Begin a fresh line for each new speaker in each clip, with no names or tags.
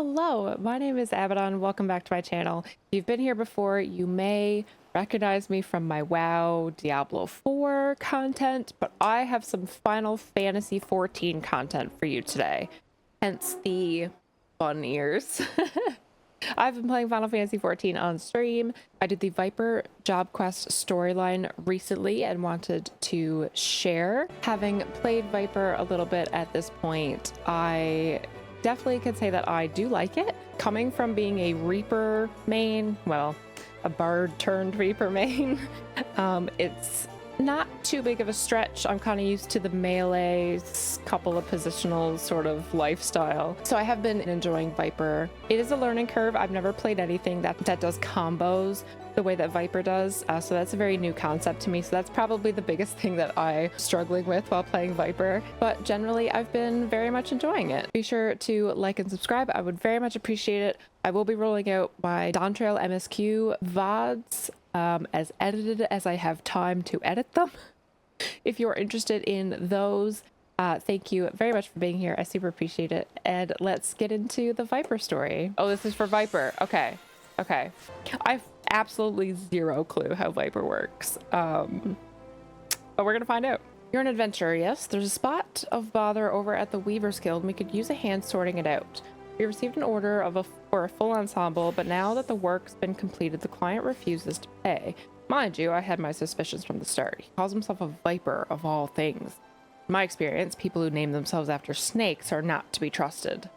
Hello, my name is Abaddon. Welcome back to my channel. If you've been here before, you may recognize me from my WoW Diablo 4 content, but I have some Final Fantasy 14 content for you today. Hence the fun ears. I've been playing Final Fantasy 14 on stream. I did the Viper job quest storyline recently and wanted to share. Having played Viper a little bit at this point, I definitely could say that I do like it. Coming from being a Reaper main, well, a bard turned Reaper main, it's not too big of a stretch. I'm kind of used to the melee, couple of positional sort of lifestyle. So I have been enjoying Viper. It is a learning curve. I've never played anything that does combos the way that Viper does. So that's a very new concept to me. So that's probably the biggest thing that I'm struggling with while playing Viper. But generally, I've been very much enjoying it. Be sure to like and subscribe. I would very much appreciate it. I will be rolling out my Dawntrail MSQ VODs as edited as I have time to edit them. If you're interested in those, thank you very much for being here. I super appreciate it. And let's get into the Viper story. Oh, this is for Viper. Okay. Okay. I've absolutely zero clue how Viper works. But we're gonna find out. You're an adventurer, yes? There's a spot of bother over at the Weaver's Guild, and we could use a hand sorting it out. We received an order for a full ensemble, but now that the work's been completed, the client refuses to pay. Mind you, I had my suspicions from the start. He calls himself a Viper, of all things. In my experience, people who name themselves after snakes are not to be trusted.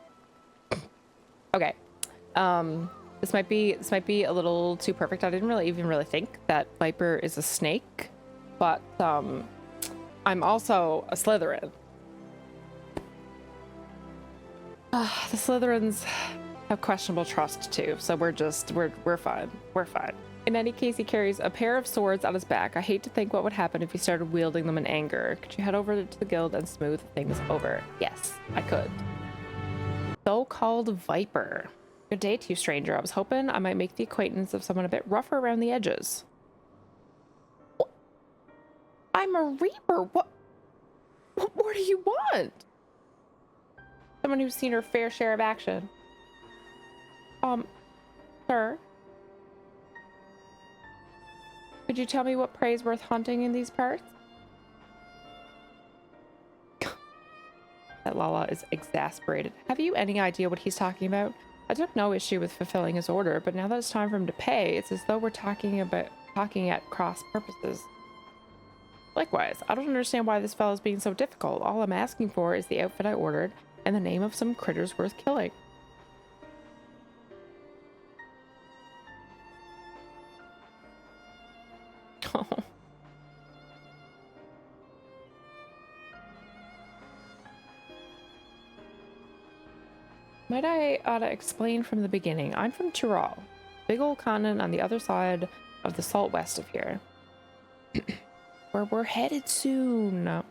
Okay. This might be a little too perfect. I didn't really think that Viper is a snake, but I'm also a Slytherin. The Slytherins have questionable trust too, so we're fine. We're fine. In any case, he carries a pair of swords on his back. I hate to think what would happen if he started wielding them in anger. Could you head over to the guild and smooth things over? Yes, I could. So-called Viper. Good day to you, stranger. I was hoping I might make the acquaintance of someone a bit rougher around the edges. What? I'm a Reaper. What more do you want? Someone who's seen her fair share of action. Sir? Could you tell me what prey is worth hunting in these parts? That Lala is exasperated. Have you any idea what he's talking about? I took no issue with fulfilling his order, but now that it's time for him to pay, it's as though we're talking at cross purposes. Likewise, I don't understand why this fellow's being so difficult. All I'm asking for is the outfit I ordered and the name of some critters worth killing. Oh. Might I ought to explain from the beginning. I'm from Tyrol, big old continent on the other side of the salt west of here. Where we're headed soon.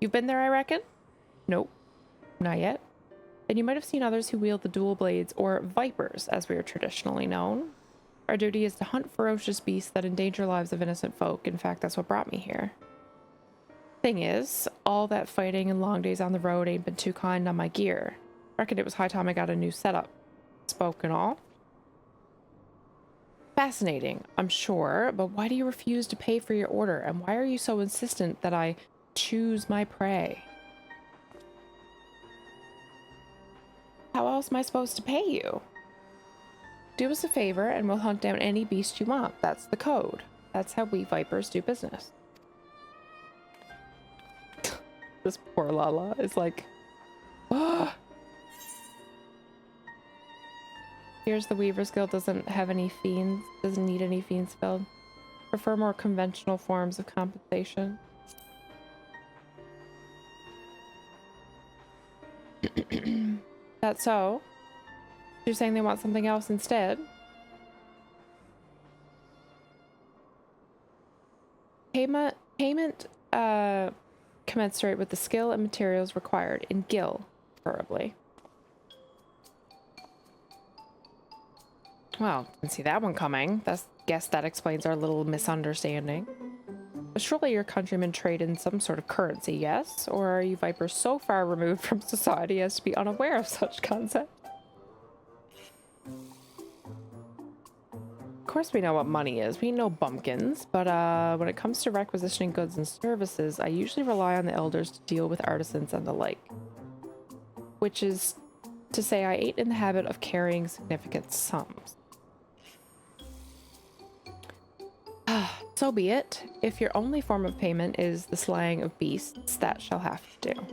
You've been there, I reckon? Nope, not yet. Then you might have seen others who wield the dual blades, or vipers, as we are traditionally known. Our duty is to hunt ferocious beasts that endanger lives of innocent folk. In fact, that's what brought me here. Thing is, all that fighting and long days on the road ain't been too kind on my gear. Reckoned it was high time I got a new setup. Spoke and all. Fascinating, I'm sure, but why do you refuse to pay for your order? And why are you so insistent that I choose my prey? How else am I supposed to pay you? Do us a favor and we'll hunt down any beast you want. That's the code. That's how we Vipers do business. This poor Lala is like, oh. Here's the Weaver's Guild doesn't have any fiends, doesn't need any fiends filled. Prefer more conventional forms of compensation. That's so? You're saying they want something else instead? Payment, commensurate with the skill and materials required in Gil, preferably. Well, didn't see that one coming. Guess that explains our little misunderstanding. Surely your countrymen trade in some sort of currency, yes? Or are you vipers so far removed from society as to be unaware of such concept? Of course we know what money is. We ain't no bumpkins. But when it comes to requisitioning goods and services, I usually rely on the elders to deal with artisans and the like. Which is to say I ain't in the habit of carrying significant sums. So be it. If your only form of payment is the slaying of beasts, that shall have to do.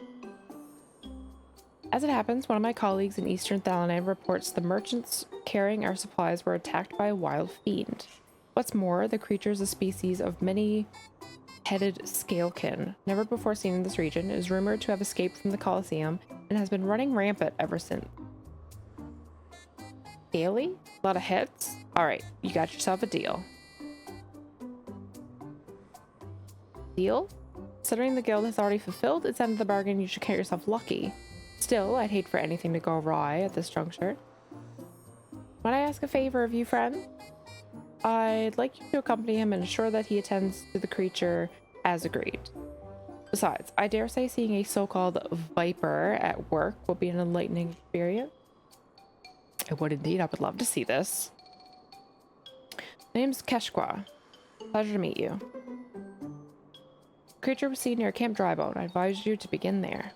As it happens, one of my colleagues in Eastern Thalanan reports the merchants carrying our supplies were attacked by a wild fiend. What's more, the creature is a species of many-headed scalekin, never before seen in this region, is rumored to have escaped from the Colosseum, and has been running rampant ever since. Scaly? A lot of heads? Alright, you got yourself a deal. Deal? Considering the guild has already fulfilled its end of the bargain, you should count yourself lucky. Still, I'd hate for anything to go awry at this juncture. Might I ask a favor of you, friend? I'd like you to accompany him and ensure that he attends to the creature as agreed. Besides, I dare say seeing a so-called viper at work will be an enlightening experience. I would indeed. I would love to see this. My name's Keshqua. Pleasure to meet you. Creature was seen near Camp Drybone. I advise you to begin there.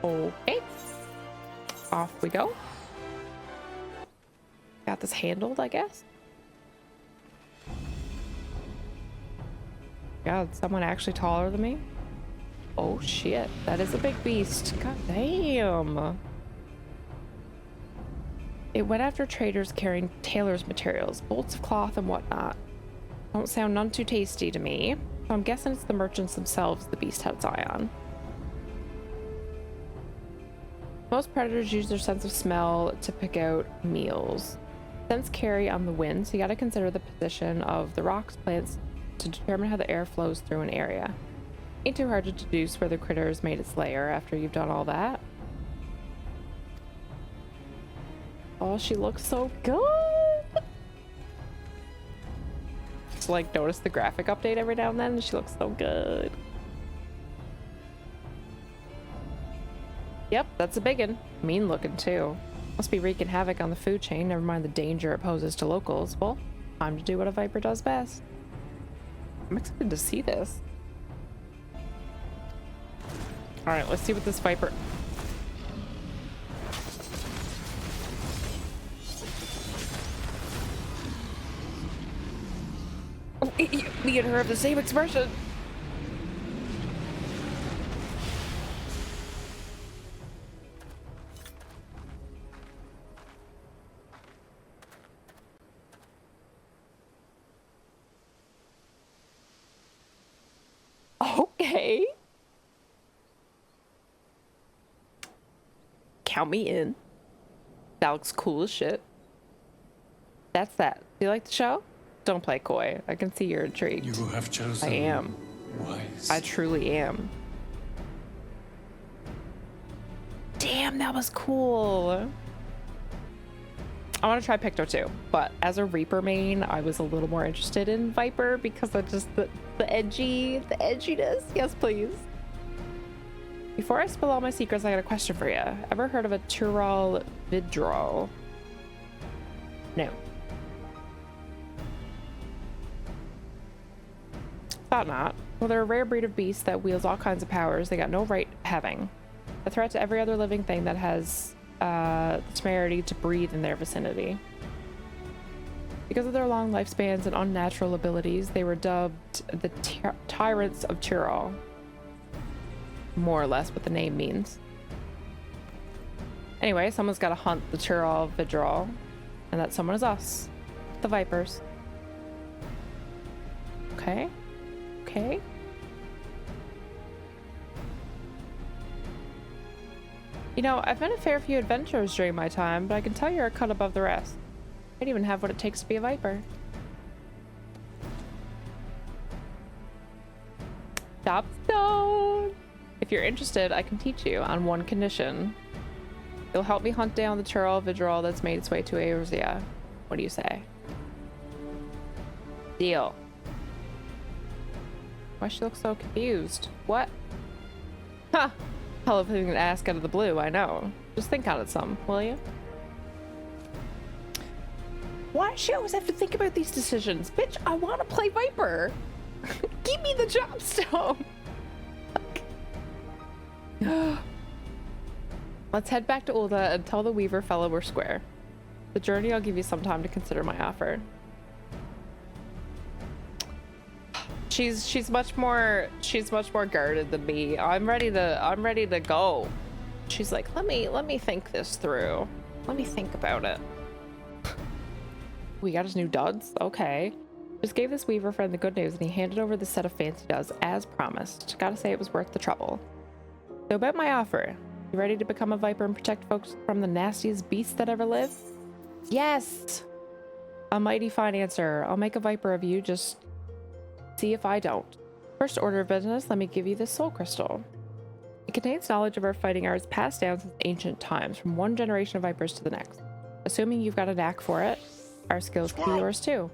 Okay. Off we go. Got this handled, I guess. God, someone actually taller than me? Oh shit, that is a big beast. God damn. It went after traders carrying tailor's materials, bolts of cloth and whatnot. Don't sound none too tasty to me, so I'm guessing it's the merchants themselves the beast had its eye on. Most predators use their sense of smell to pick out meals. Scents carry on the wind, so you gotta consider the position of the rocks, plants to determine how the air flows through an area. Ain't too hard to deduce where the critters made its lair after you've done all that. Oh, she looks so good! Just like notice the graphic update every now and then. She looks so good. Yep, that's a biggin. Mean looking too. Must be wreaking havoc on the food chain, never mind the danger it poses to locals. Well, time to do what a viper does best. I'm excited to see this. Alright, let's see what this viper... Oh, me and her have the same expression! Okay. Count me in. That looks cool as shit. That's that. Do you like the show? Don't play coy. I can see you're intrigued.
You have chosen.
I am.
Wise.
I truly am. Damn, that was cool. I want to try Picto too, but as a Reaper main, I was a little more interested in Viper because of just the edginess. Yes, please. Before I spill all my secrets, I got a question for you. Ever heard of a Tyrol Vidrol? No. Thought not. Well, they're a rare breed of beast that wields all kinds of powers they got no right having. A threat to every other living thing that has the temerity to breathe in their vicinity. Because of their long lifespans and unnatural abilities, they were dubbed the Tyrants of Tyrol. More or less what the name means. Anyway, someone's got to hunt the Tyrol Vidrol, and that someone is us, the Vipers. Okay. Okay. You know, I've been a fair few adventures during my time, but I can tell you're a cut above the rest. I don't even have what it takes to be a Viper. Stop stone! If you're interested, I can teach you on one condition. You'll help me hunt down the Tural Vidral that's made its way to Eorzea. What do you say? Deal. Why she looks so confused? What? Huh. Hell of a thing to ask out of the blue, I know. Just think on it some, will you? Why does she always have to think about these decisions? Bitch, I want to play Viper. Give me the job stone. Let's head back to Ulda and tell the Weaver fellow we're square. The journey, I'll give you some time to consider my offer. She's much more guarded than me. I'm ready to go. She's like, let me think this through. Let me think about it. We got his new duds. Okay. Just gave this Weaver friend the good news and he handed over the set of fancy duds as promised. Gotta say it was worth the trouble. So about my offer. You ready to become a Viper and protect folks from the nastiest beasts that ever lived? Yes! A mighty financier. I'll make a Viper of you, just see if I don't. First order of business, let me give you this soul crystal. It contains knowledge of our fighting arts passed down since ancient times, from one generation of Vipers to the next. Assuming you've got a knack for it, our skills can be yours too.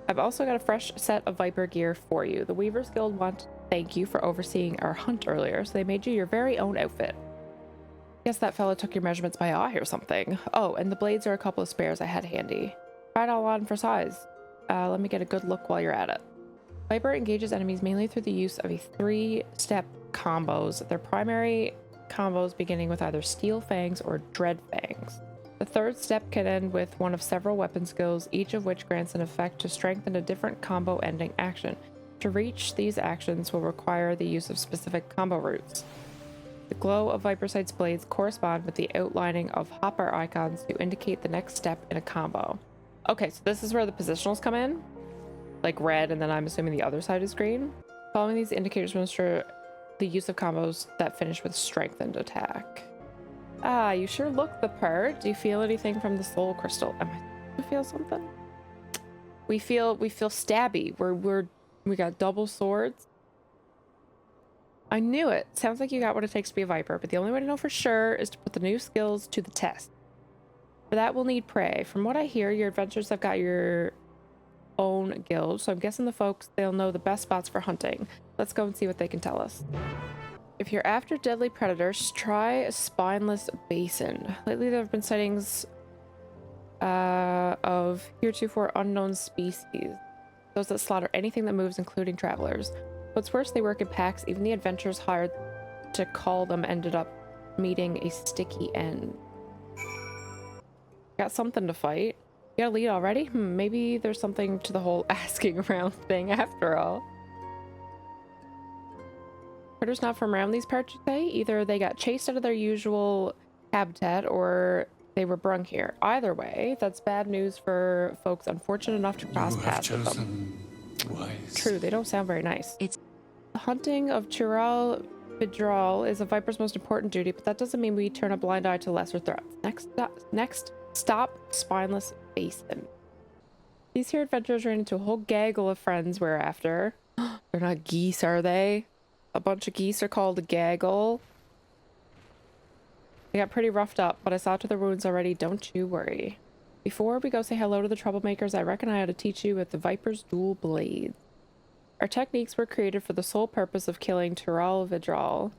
I've also got a fresh set of Viper gear for you. The Weavers Guild want to thank you for overseeing our hunt earlier, so they made you your very own outfit. Guess that fella took your measurements by eye or something. Oh, and the blades are a couple of spares I had handy. Try it all on for size. Let me get a good look while you're at it. Viper engages enemies mainly through the use of a 3-step combos. Their primary combos beginning with either Steel Fangs or Dread Fangs. The third step can end with one of several weapon skills, each of which grants an effect to strengthen a different combo ending action. To reach these actions will require the use of specific combo routes. The glow of Viper Sight's blades correspond with the outlining of hotbar icons to indicate the next step in a combo. Okay, so this is where the positionals come in. Like red, and then I'm assuming the other side is green. Following these indicators will ensure the use of combos that finish with strengthened attack. Ah, you sure look the part. Do you feel anything from the soul crystal? Do you feel something? We feel stabby. We got double swords. I knew it. Sounds like you got what it takes to be a Viper, but the only way to know for sure is to put the new skills to the test. For that, we'll need prey. From what I hear, your adventurers have got your own guild, so I'm guessing the folks, they'll know the best spots for hunting. Let's go and see what they can tell us. If you're after deadly predators, try a spineless basin. Lately, there have been sightings of heretofore unknown species. Those that slaughter anything that moves, including travelers. What's worse, they work in packs. Even the adventurers hired to call them ended up meeting a sticky end. Got something to fight. You got a lead already? Maybe there's something to the whole asking around thing after all. Critters not from around these parts, you say? Either they got chased out of their usual habitat or they were brung here. Either way, that's bad news for folks unfortunate enough to cross paths with them.
Wise.
True, they don't sound very nice. The hunting of Tural Vidral is a Viper's most important duty, but that doesn't mean we turn a blind eye to lesser threats. Next stop, Spineless Basin. These here adventurers ran into a whole gaggle of friends we're after. They're not geese, are they? A bunch of geese are called a gaggle. They got pretty roughed up, but I saw to their wounds already, don't you worry. Before we go say hello to the troublemakers, I reckon I ought to teach you with the Viper's dual blades. Our techniques were created for the sole purpose of killing Tural Vidral.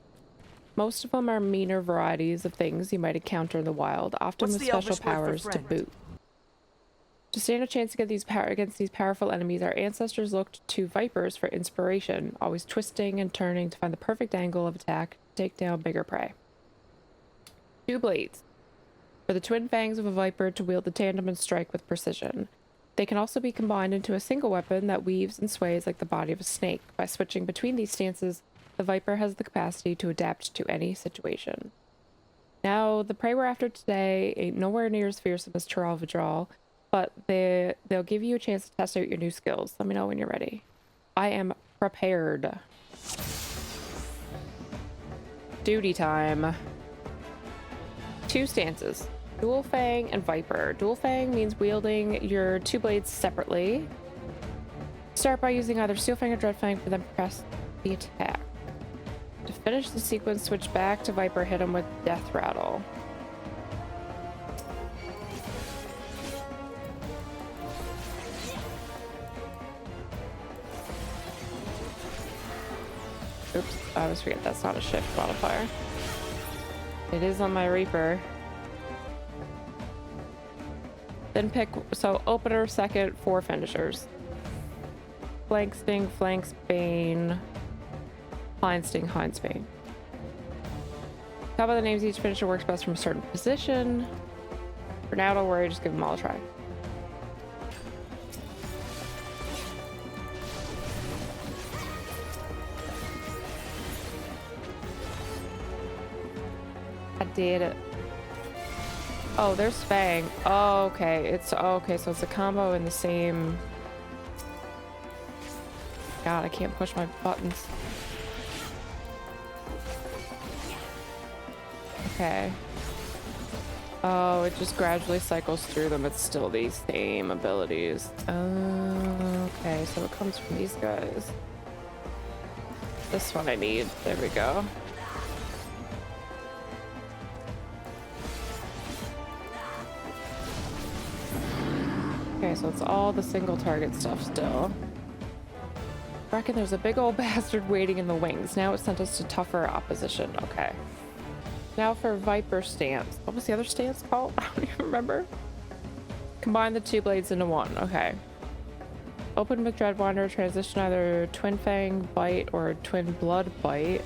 Most of them are meaner varieties of things you might encounter in the wild, often with special powers to boot. To stand a chance against these powerful enemies, our ancestors looked to Vipers for inspiration, always twisting and turning to find the perfect angle of attack to take down bigger prey. 2 blades. For the twin fangs of a Viper to wield the tandem and strike with precision. They can also be combined into a single weapon that weaves and sways like the body of a snake. By switching between these stances, the Viper has the capacity to adapt to any situation. Now, the prey we're after today ain't nowhere near as fearsome as Tural Vidral, but they'll give you a chance to test out your new skills. Let me know when you're ready. I am prepared. Duty time. 2 stances. Dual Fang and Viper. Dual Fang means wielding your 2 blades separately. Start by using either Steel Fang or Dread Fang for them to press the attack. To finish the sequence, switch back to Viper, hit him with Death Rattle. Oops, I always forget that's not a shift modifier. It is on my Reaper. Then pick, so opener, second, 4 finishers. Flank Sting, Flanks Bane, Hind Sting, Hind's Bane. Top of the names, each finisher works best from a certain position. For now, don't worry, just give them all a try. I did it. Oh, there's Fang. Oh, okay. It's okay, so it's a combo in the same. God, I can't push my buttons. Okay. Oh, it just gradually cycles through them. It's still these same abilities. Oh, okay. So it comes from these guys. This one I need. There we go. Okay, so it's all the single target stuff still. I reckon there's a big old bastard waiting in the wings. Now it sent us to tougher opposition. Okay. Now for Viper stance. What was the other stance called? I don't even remember. Combine the 2 blades into 1. Okay. Open with Dreadwinder. Transition either Twin Fang Bite or Twin Blood Bite.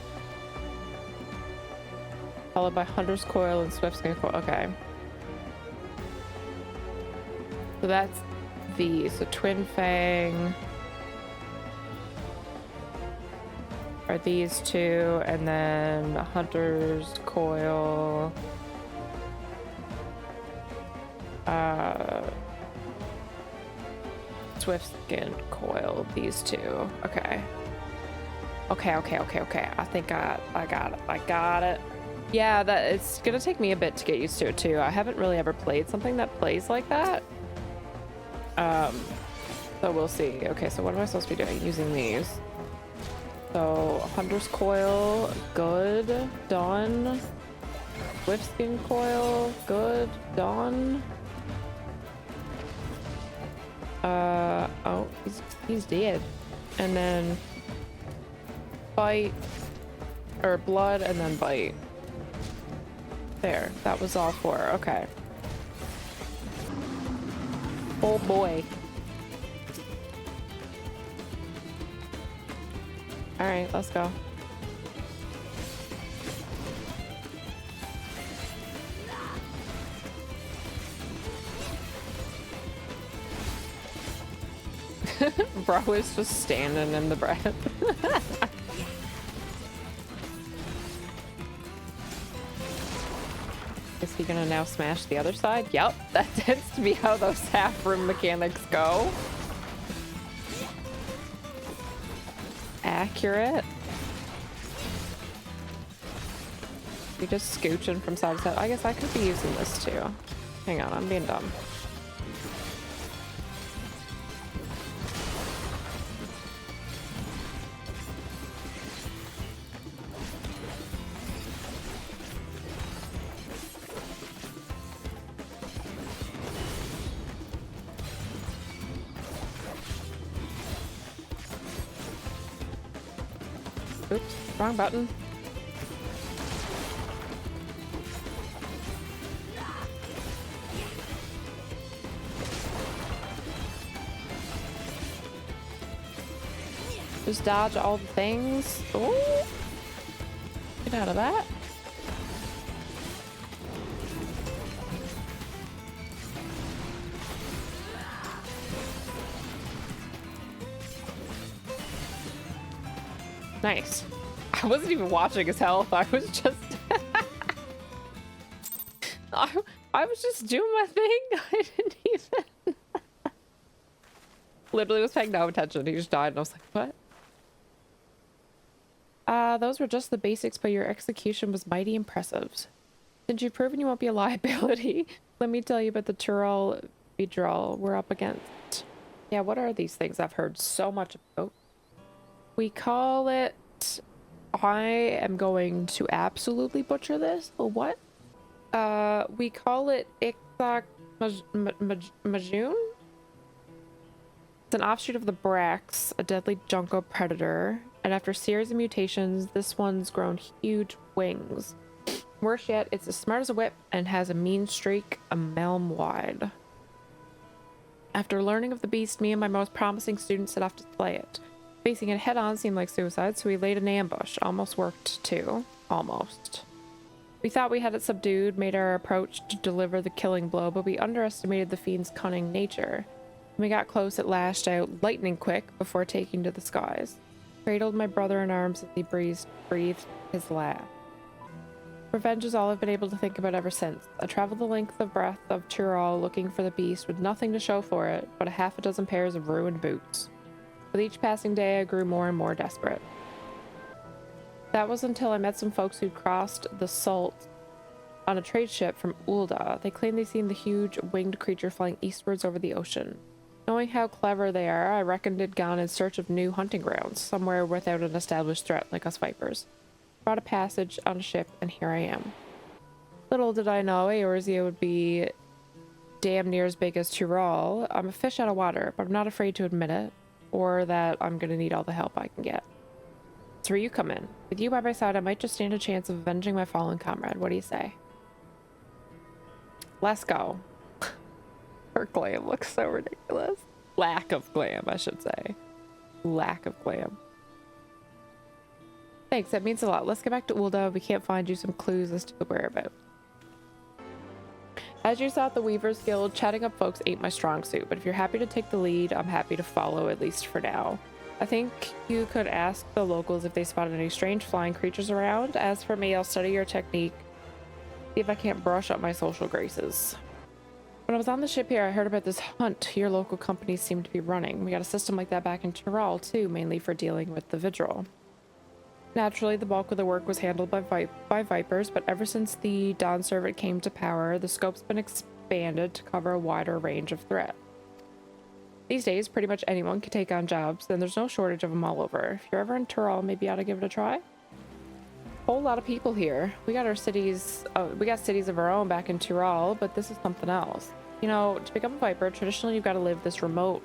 Followed by Hunter's Coil and Swift Skin Coil. Okay. So that's V. So Twin Fang are these 2, and then Hunter's Coil. Swift Skin Coil, these 2. Okay. Okay. I think I got it. I got it. Yeah, that it's gonna take me a bit to get used to it too. I haven't really ever played something that plays like that. So we'll see. Okay, so what am I supposed to be doing? Using these. So Hunter's Coil, good, done. Swift Skin Coil, good, done. Oh, he's dead. And then Bite, or Blood, and then Bite. There, that was all 4. Okay. Oh boy. All right, let's go. Bro is just standing in the breath. Is he gonna now smash the other side? Yep, that tends to be how those half-room mechanics go. Accurate. You just scooching from side to side. I guess I could be using this too. Hang on, I'm being dumb. Oops, wrong button. Just dodge all the things. Oh, get out of that. Nice. I wasn't even watching his health. I was just I was just doing my thing. I didn't even literally was paying no attention. He just died and I was like, what? Those were just the basics, but your execution was mighty impressive. Since you've proven you won't be a liability, let me tell you about the Tyrell Vidral we're up against. Yeah, what are these things I've heard so much about? We call it I am going to absolutely butcher this. Oh, what? We call it Majun? It's an offshoot of the Brax, a deadly jungle predator. And after a series of mutations, this one's grown huge wings. Worse yet, it's as smart as a whip and has a mean streak a melm wide. After learning of the beast, me and my most promising student set off to slay it. Facing it head-on seemed like suicide, so we laid an ambush. Almost worked, too. Almost. We thought we had it subdued, made our approach to deliver the killing blow, but we underestimated the fiend's cunning nature. When we got close, it lashed out lightning quick before taking to the skies. Cradled my brother in arms as he breathed his last. Revenge is all I've been able to think about ever since. I traveled the length of breadth of Tyrol looking for the beast with nothing to show for it but a half a dozen pairs of ruined boots. With each passing day, I grew more and more desperate. That was until I met some folks who'd crossed the Salt on a trade ship from Ulda. They claimed they'd seen the huge winged creature flying eastwards over the ocean. Knowing how clever they are, I reckoned they'd gone in search of new hunting grounds, somewhere without an established threat like us vipers. Brought a passage on a ship, and here I am. Little did I know Eorzea would be damn near as big as Tyrol. I'm a fish out of water, but I'm not afraid to admit it, or that I'm gonna need all the help I can get. That's where you come in. With you by my side, I might just stand a chance of avenging my fallen comrade. What do you say? Let's go. Her glam looks so ridiculous. Lack of glam, I should say. Lack of glam. Thanks, that means a lot. Let's get back to Ulda. We can't find you some clues as to the whereabouts. As you saw at the Weavers Guild, chatting up folks ain't my strong suit, but if you're happy to take the lead, I'm happy to follow, at least for now. I think you could ask the locals if they spotted any strange flying creatures around. As for me, I'll study your technique, see if I can't brush up my social graces. When I was on the ship here, I heard about this hunt your local companies seem to be running. We got a system like that back in Tyrol, too, mainly for dealing with the Vidril. Naturally, the bulk of the work was handled by Vipers, but ever since the Dawn Servant came to power, the scope's been expanded to cover a wider range of threat. These days, pretty much anyone can take on jobs, and there's no shortage of them all over. If you're ever in Tyrol, maybe you ought to give it a try. Whole lot of people here. We got cities of our own back in Tyrol, but this is something else. You know, to become a Viper, traditionally you've got to live this remote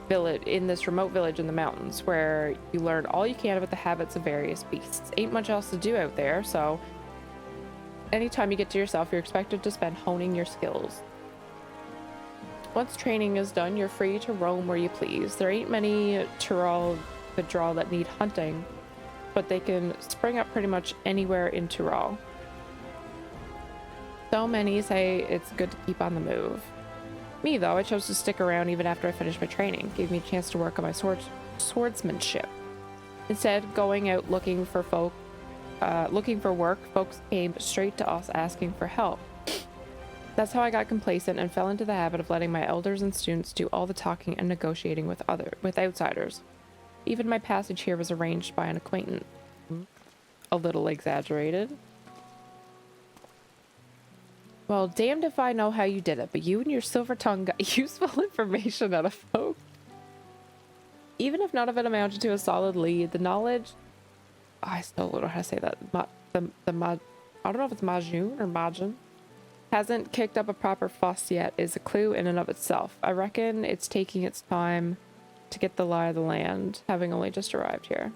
village in the mountains, where you learn all you can about the habits of various beasts. Ain't much else to do out there, so anytime you get to yourself, you're expected to spend honing your skills. Once training is done, you're free to roam where you please. There ain't many Vidril that need hunting, but they can spring up pretty much anywhere in Tyrol. So many say it's good to keep on the move. Me, though, I chose to stick around even after I finished my training. Gave me a chance to work on my swordsmanship. Instead, going out looking for work, folks came straight to us asking for help. That's how I got complacent and fell into the habit of letting my elders and students do all the talking and negotiating with outsiders. Even my passage here was arranged by an acquaintance. A little exaggerated. Well, damned if I know how you did it, but you and your silver tongue got useful information out of folk. Even if none of it amounted to a solid lead, the knowledge... I still don't know how to say that. I don't know if it's Majun or Majun. Hasn't kicked up a proper fuss yet is a clue in and of itself. I reckon it's taking its time to get the lie of the land, having only just arrived here.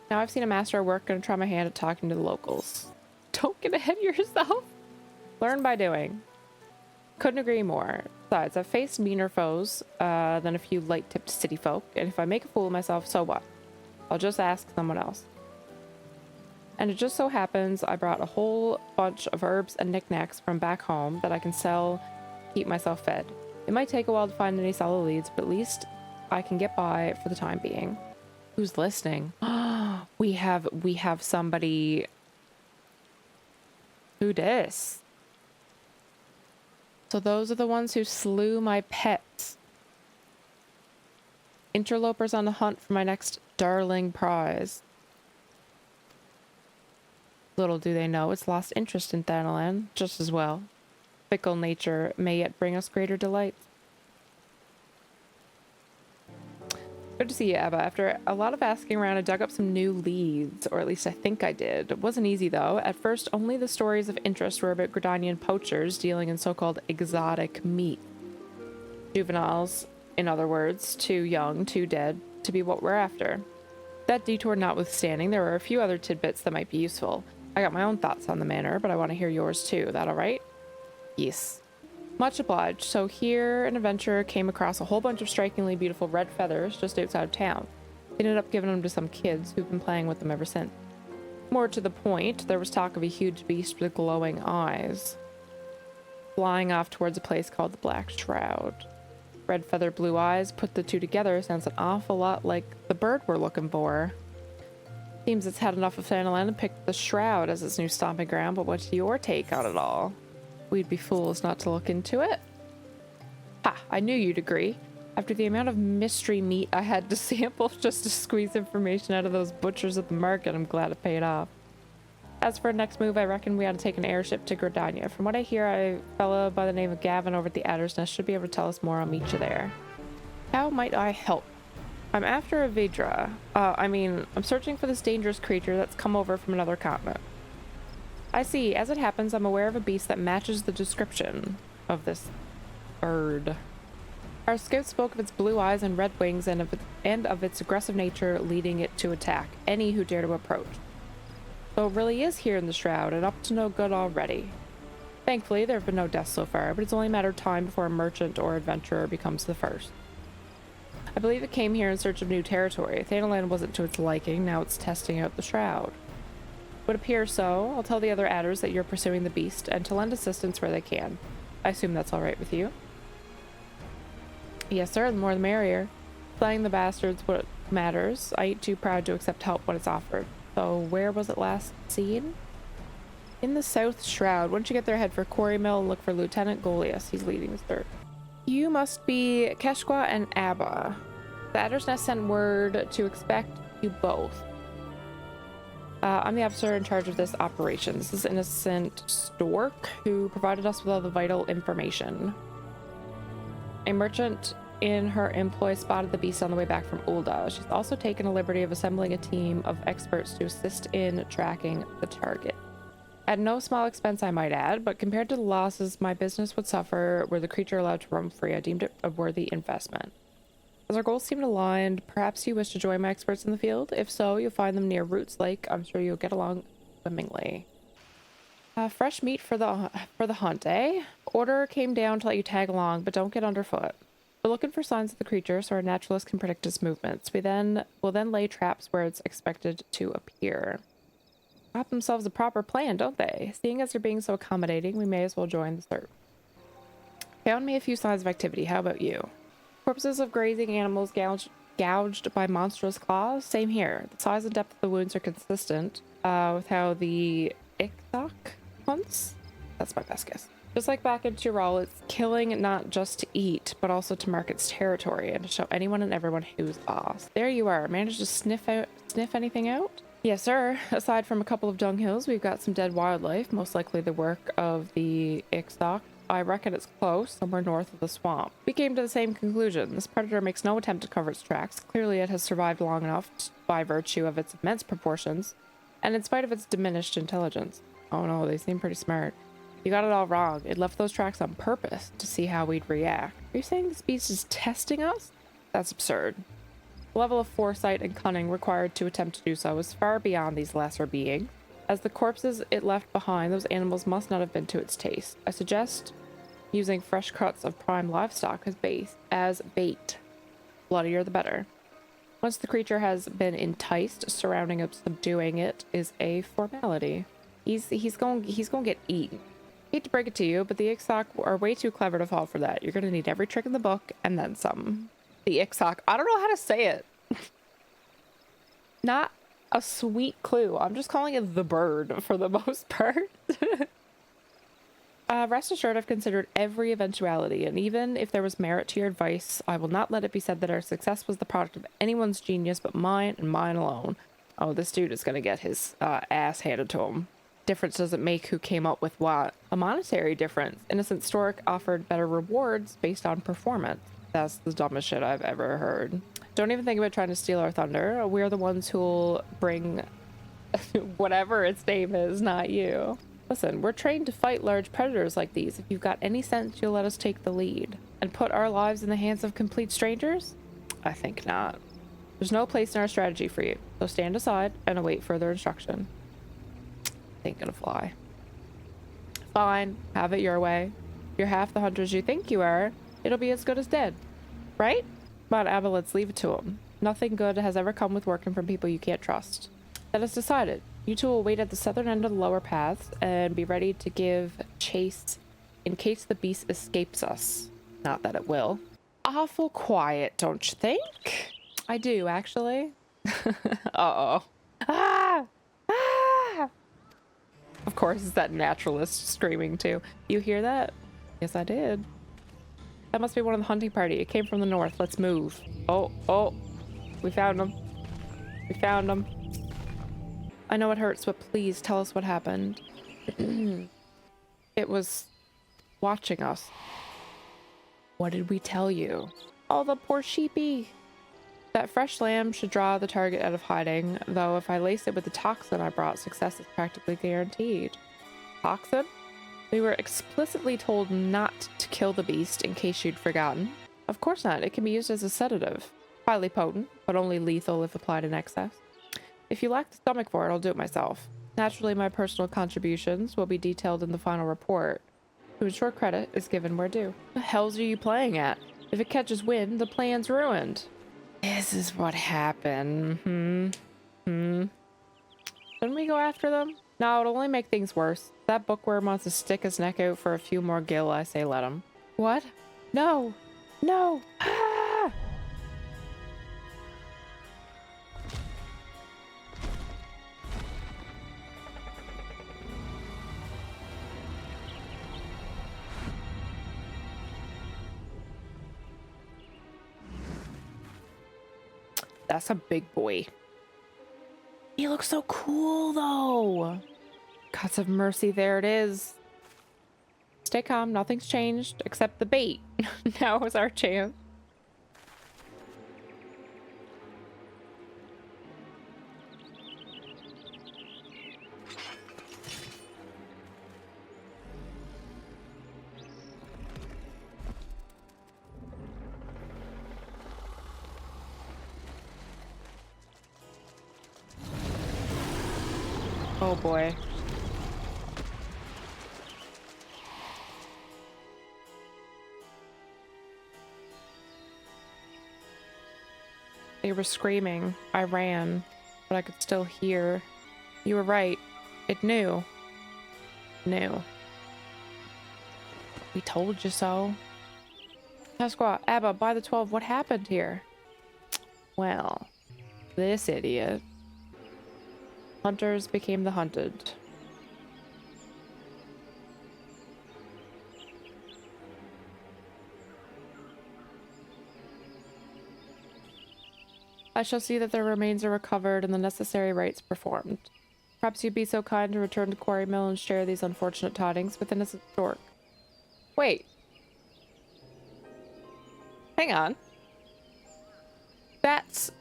Now I've seen a master at work, gonna try my hand at talking to the locals. Don't get ahead of yourself. Learn by doing. Couldn't agree more. Besides, I've faced meaner foes than a few light-tipped city folk, and if I make a fool of myself, so what? I'll just ask someone else. And it just so happens I brought a whole bunch of herbs and knickknacks from back home that I can sell to keep myself fed. It might take a while to find any solid leads, but at least I can get by for the time being. Who's listening? We have somebody. Who dis? So those are the ones who slew my pets. Interlopers on the hunt for my next darling prize. Little do they know it's lost interest in Thanalan just as well. Fickle nature may yet bring us greater delights. Good to see you, Eva. After a lot of asking around, I dug up some new leads, or at least I think I did. It wasn't easy, though. At first, only the stories of interest were about Gridanian poachers dealing in so-called exotic meat. Juveniles, in other words, too young, too dead, to be what we're after. That detour notwithstanding, there were a few other tidbits that might be useful. I got my own thoughts on the matter, but I want to hear yours too. That all right? Yes. Much obliged. So here an adventurer came across a whole bunch of strikingly beautiful red feathers just outside of town. He ended up giving them to some kids who've been playing with them ever since. More to the point, there was talk of a huge beast with glowing eyes flying off towards a place called the Black Shroud. Red feather, blue eyes, put the two together sounds an awful lot like the bird we're looking for. Seems it's had enough of Thanalan and picked the Shroud as its new stomping ground, but what's your take on it all? We'd be fools not to look into it. Ha, I knew you'd agree. After the amount of mystery meat I had to sample just to squeeze information out of those butchers at the market, I'm glad it paid off. As for our next move, I reckon we ought to take an airship to Gridania. From what I hear, a fellow by the name of Gavin over at the Adder's Nest should be able to tell us more. I'll meet you there. How might I help? I'm after a Vidra. I'm searching for this dangerous creature that's come over from another continent. I see. As it happens, I'm aware of a beast that matches the description of this bird. Our scout spoke of its blue eyes and red wings and of its aggressive nature, leading it to attack any who dare to approach. So it really is here in the Shroud, and up to no good already. Thankfully, there have been no deaths so far, but it's only a matter of time before a merchant or adventurer becomes the first. I believe it came here in search of new territory. Thanalan wasn't to its liking, now it's testing out the Shroud. Would appear so. I'll tell the other adders that you're pursuing the beast and to lend assistance where they can. I assume that's all right with you. Yes, sir. The more the merrier. Slaying the bastards what matters. I ain't too proud to accept help when it's offered. So where was it last seen? In the South Shroud. Once you get there, head for Quarry Mill and look for Lieutenant Goliath. He's leading the search. You must be Keshqua and Abba. The Adder's Nest sent word to expect you both. I'm the officer in charge of this operation. This is Innocent Stork, who provided us with all the vital information. A merchant in her employ spotted the beast on the way back from Ulda. She's also taken a liberty of assembling a team of experts to assist in tracking the target. At no small expense, I might add, but compared to the losses my business would suffer were the creature allowed to roam free, I deemed it a worthy investment. As our goals seem aligned, perhaps you wish to join my experts in the field? If so, you'll find them near Roots Lake. I'm sure you'll get along swimmingly. Fresh meat for the hunt, eh? Order came down to let you tag along, but don't get underfoot. We're looking for signs of the creature so our naturalists can predict its movements. We will then lay traps where it's expected to appear. Got themselves a proper plan, don't they? Seeing as they're being so accommodating, we may as well join the search. Found me a few signs of activity. How about you? Corpses of grazing animals gouged by monstrous claws? Same here. The size and depth of the wounds are consistent with how the Ichthok hunts. That's my best guess. Just like back in Tyrol, it's killing not just to eat, but also to mark its territory and to show anyone and everyone who's boss. There you are. Managed to sniff anything out? Yes, sir. Aside from a couple of dunghills, we've got some dead wildlife, most likely the work of the Ichthok. I reckon it's close, somewhere north of the swamp. We came to the same conclusion. This predator makes no attempt to cover its tracks. Clearly it has survived long enough by virtue of its immense proportions, and in spite of its diminished intelligence. Oh no, they seem pretty smart. You got it all wrong. It left those tracks on purpose to see how we'd react. Are you saying this beast is testing us? That's absurd. The level of foresight and cunning required to attempt to do so is far beyond these lesser beings. As the corpses it left behind, those animals must not have been to its taste. I suggest using fresh cuts of prime livestock as bait. Bloodier the better. Once the creature has been enticed, surrounding and subduing it is a formality. He's going to get eaten. Hate to break it to you, but the Ichthok are way too clever to fall for that. You're going to need every trick in the book and then some. The Ichthok. I don't know how to say it. Not a sweet clue. I'm just calling it the bird for the most part. Rest assured, I've considered every eventuality, and even if there was merit to your advice, I will not let it be said that our success was the product of anyone's genius but mine and mine alone. Oh, this dude is going to get his ass handed to him. Difference doesn't make who came up with what. A monetary difference. Innocent Stork offered better rewards based on performance. That's the dumbest shit I've ever heard. Don't even think about trying to steal our thunder. We're the ones who'll bring whatever its name is, not you. Listen, we're trained to fight large predators like these. If you've got any sense, you'll let us take the lead. And put our lives in the hands of complete strangers? I think not. There's no place in our strategy for you, so stand aside and await further instruction. Ain't gonna fly. Fine, have it your way. If you're half the hunters you think you are, it'll be as good as dead. Right? Come on, Abba, let's leave it to him. Nothing good has ever come with working from people you can't trust. That is decided. You two will wait at the southern end of the lower paths and be ready to give chase in case the beast escapes us. Not that it will. Awful quiet, don't you think? I do, actually. Uh-oh. Ah! Ah! Of course, it's that naturalist screaming too. You hear that? Yes, I did. That must be one of the hunting party. It came from the north. Let's move. Oh, oh. We found him. We found him. I know it hurts, but please tell us what happened. It was watching us. What did we tell you? Oh, the poor sheepy. That fresh lamb should draw the target out of hiding, though if I lace it with the toxin I brought, success is practically guaranteed. Toxin? We were explicitly told not to kill the beast in case you'd forgotten. Of course not. It can be used as a sedative. Highly potent, but only lethal if applied in excess. If you lack the stomach for it, I'll do it myself. Naturally, my personal contributions will be detailed in the final report. To ensure credit is given where due. The hells are you playing at? If it catches wind, the plan's ruined. This is what happened. Shouldn't we go after them? No, it'll only make things worse. If that bookworm wants to stick his neck out for a few more gil, I say let him. What? No! No! Ah! That's a big boy. He looks so cool, though. Gods of mercy, there it is. Stay calm, nothing's changed, except the bait. Now is our chance. Oh boy. They were screaming. I ran, but I could still hear. You were right. It knew. Knew. We told you so. Pasqua, Abba, by the 12, what happened here? Well, this idiot. Hunters became the hunted. I shall see that their remains are recovered and the necessary rites performed. Perhaps you'd be so kind to return to Quarry Mill and share these unfortunate tidings with innocent stork. Wait. Hang on. That's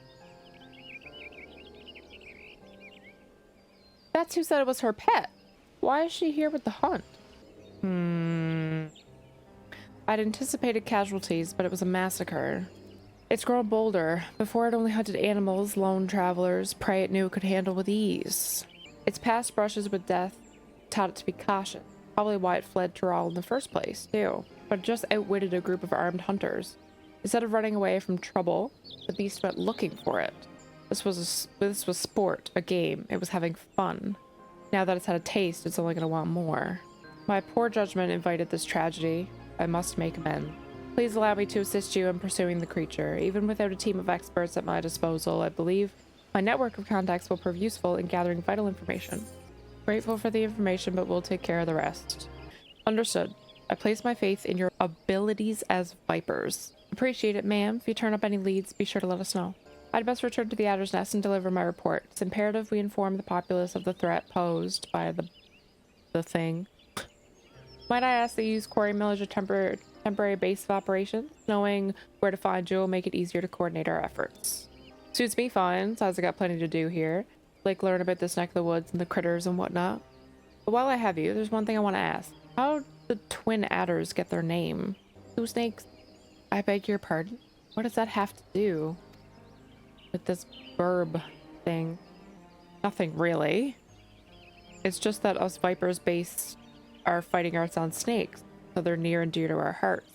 who said it was her pet. Why is she here with the hunt? I'd anticipated casualties, but it was a massacre. It's grown bolder. Before it only hunted animals, lone travelers, prey it knew it could handle with ease. Its past brushes with death taught it to be cautious. Probably why it fled Tyrol in the first place, too. But it just outwitted a group of armed hunters. Instead of running away from trouble, the beast went looking for it. This was sport, a game. It was having fun. Now that it's had a taste, it's only going to want more. My poor judgment invited this tragedy. I must make amends. Please allow me to assist you in pursuing the creature. Even without a team of experts at my disposal, I believe my network of contacts will prove useful in gathering vital information. Grateful for the information, but we'll take care of the rest. Understood. I place my faith in your abilities as vipers. Appreciate it, ma'am. If you turn up any leads, be sure to let us know. I'd best return to the Adder's Nest and deliver my report. It's imperative we inform the populace of the threat posed by the thing. Might I ask that you use Quarry Mill as your temporary base of operations. Knowing where to find you will make it easier to coordinate our efforts. Suits me fine, since I got plenty to do here. Like learn about this neck of the woods and the critters and whatnot. But while I have you, there's one thing I want to ask. How did the twin adders get their name? Two snakes? I beg your pardon? What does that have to do with this verb thing? Nothing really. It's just that us vipers base our fighting arts on snakes, so they're near and dear to our hearts.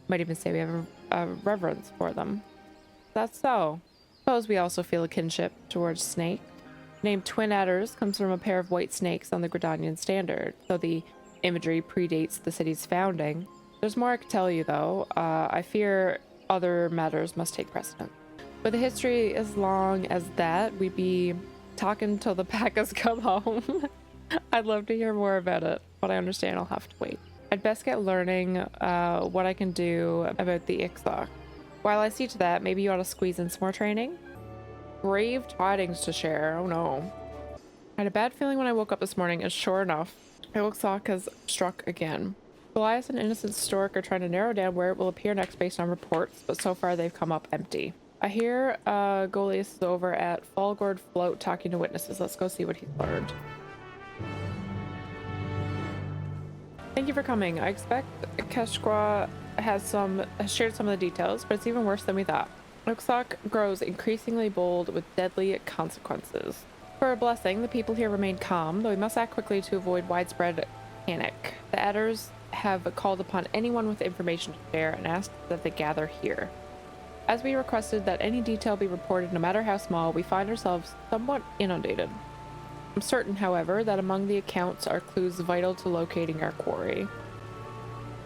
Might even say we have a reverence for them. That's so. Suppose we also feel a kinship towards snake. The name twin adders comes from a pair of white snakes on the Gridanian standard, so the imagery predates the city's founding. There's more I could tell you though. I fear other matters must take precedent. With a history as long as that, we'd be talking till the pack has come home. I'd love to hear more about it, but I understand I'll have to wait. I'd best get learning what I can do about the Ixoc. While I see to that, maybe you ought to squeeze in some more training? Grave tidings to share, oh no. I had a bad feeling when I woke up this morning, and sure enough, Ixoc has struck again. Goliath and Innocent Stork are trying to narrow down where it will appear next based on reports, but so far they've come up empty. I hear Goliath is over at Fallgord Float talking to witnesses. Let's go see what he's learned. Thank you for coming. I expect Keshqua has shared some of the details, but it's even worse than we thought. Ixoc grows increasingly bold with deadly consequences. For a blessing, the people here remain calm, though we must act quickly to avoid widespread panic. The adders have called upon anyone with information to share and asked that they gather here. As we requested that any detail be reported, no matter how small, we find ourselves somewhat inundated. I'm certain, however, that among the accounts are clues vital to locating our quarry.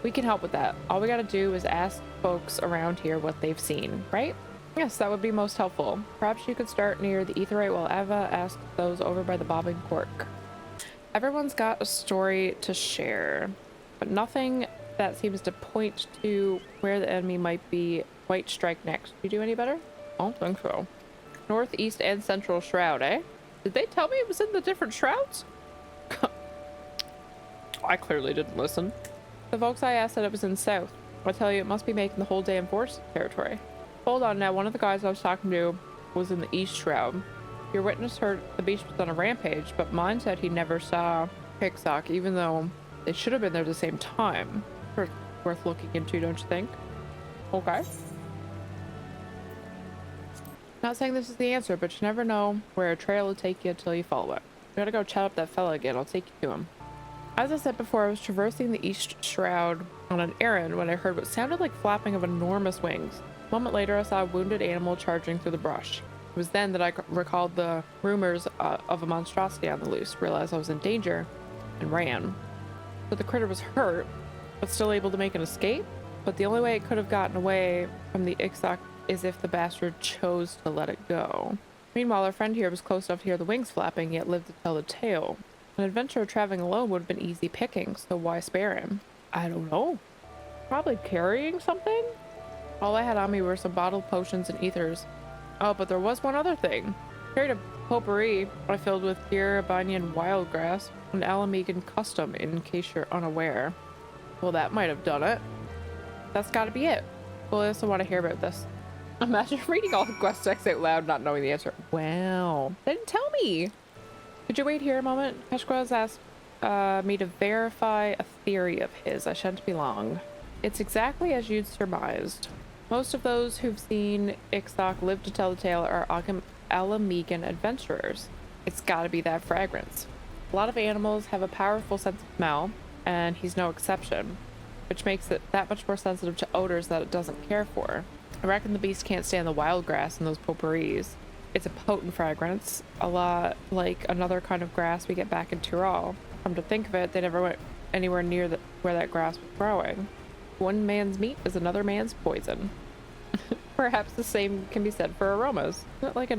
We can help with that. All we gotta do is ask folks around here what they've seen, right? Yes, that would be most helpful. Perhaps you could start near the Aetheryte while Ava asks those over by the Bobbing Cork. Everyone's got a story to share, but nothing that seems to point to where the enemy might strike next. You do any better? I don't think so. Northeast and Central Shroud, eh? Did they tell me it was in the different shrouds? I clearly didn't listen. The folks I asked said it was in South. I tell you, it must be making the whole damn forest territory. Hold on now, one of the guys I was talking to was in the East Shroud. Your witness heard the beast was on a rampage, but mine said he never saw Ixoc, even though they should have been there at the same time. Worth looking into, don't you think? Okay. Not saying this is the answer, but you never know where a trail will take you until you follow it. I gotta go chat up that fella again. I'll take you to him. As I said before, I was traversing the East Shroud on an errand when I heard what sounded like flapping of enormous wings. A moment later, I saw a wounded animal charging through the brush. It was then that I recalled the rumors of a monstrosity on the loose, realized I was in danger, and ran. So the critter was hurt, but still able to make an escape? But the only way it could have gotten away from the Ixoc is if the bastard chose to let it go. Meanwhile, our friend here was close enough to hear the wings flapping, yet lived to tell the tale. An adventurer traveling alone would have been easy pickings, so why spare him? I don't know. Probably carrying something? All I had on me were some bottled potions and ethers. Oh, but there was one other thing. I carried a potpourri I filled with pure banyan wildgrass, an Alamegan custom, in case you're unaware. Well, that might have done it. That's gotta be it. Well, I also want to hear about this. Imagine reading all the quest texts out loud, not knowing the answer. Wow. They didn't tell me. Could you wait here a moment? Keshqua asked me to verify a theory of his. I shan't be long. It's exactly as you'd surmised. Most of those who've seen Ixoc live to tell the tale are Alamegan adventurers. It's gotta be that fragrance. A lot of animals have a powerful sense of smell, and he's no exception, which makes it that much more sensitive to odors that it doesn't care for. I reckon the beast can't stand the wild grass in those potpourris. It's a potent fragrance, a lot like another kind of grass we get back in Tyrol. Come to think of it, they never went anywhere near where that grass was growing. One man's meat is another man's poison. Perhaps the same can be said for aromas. Isn't it like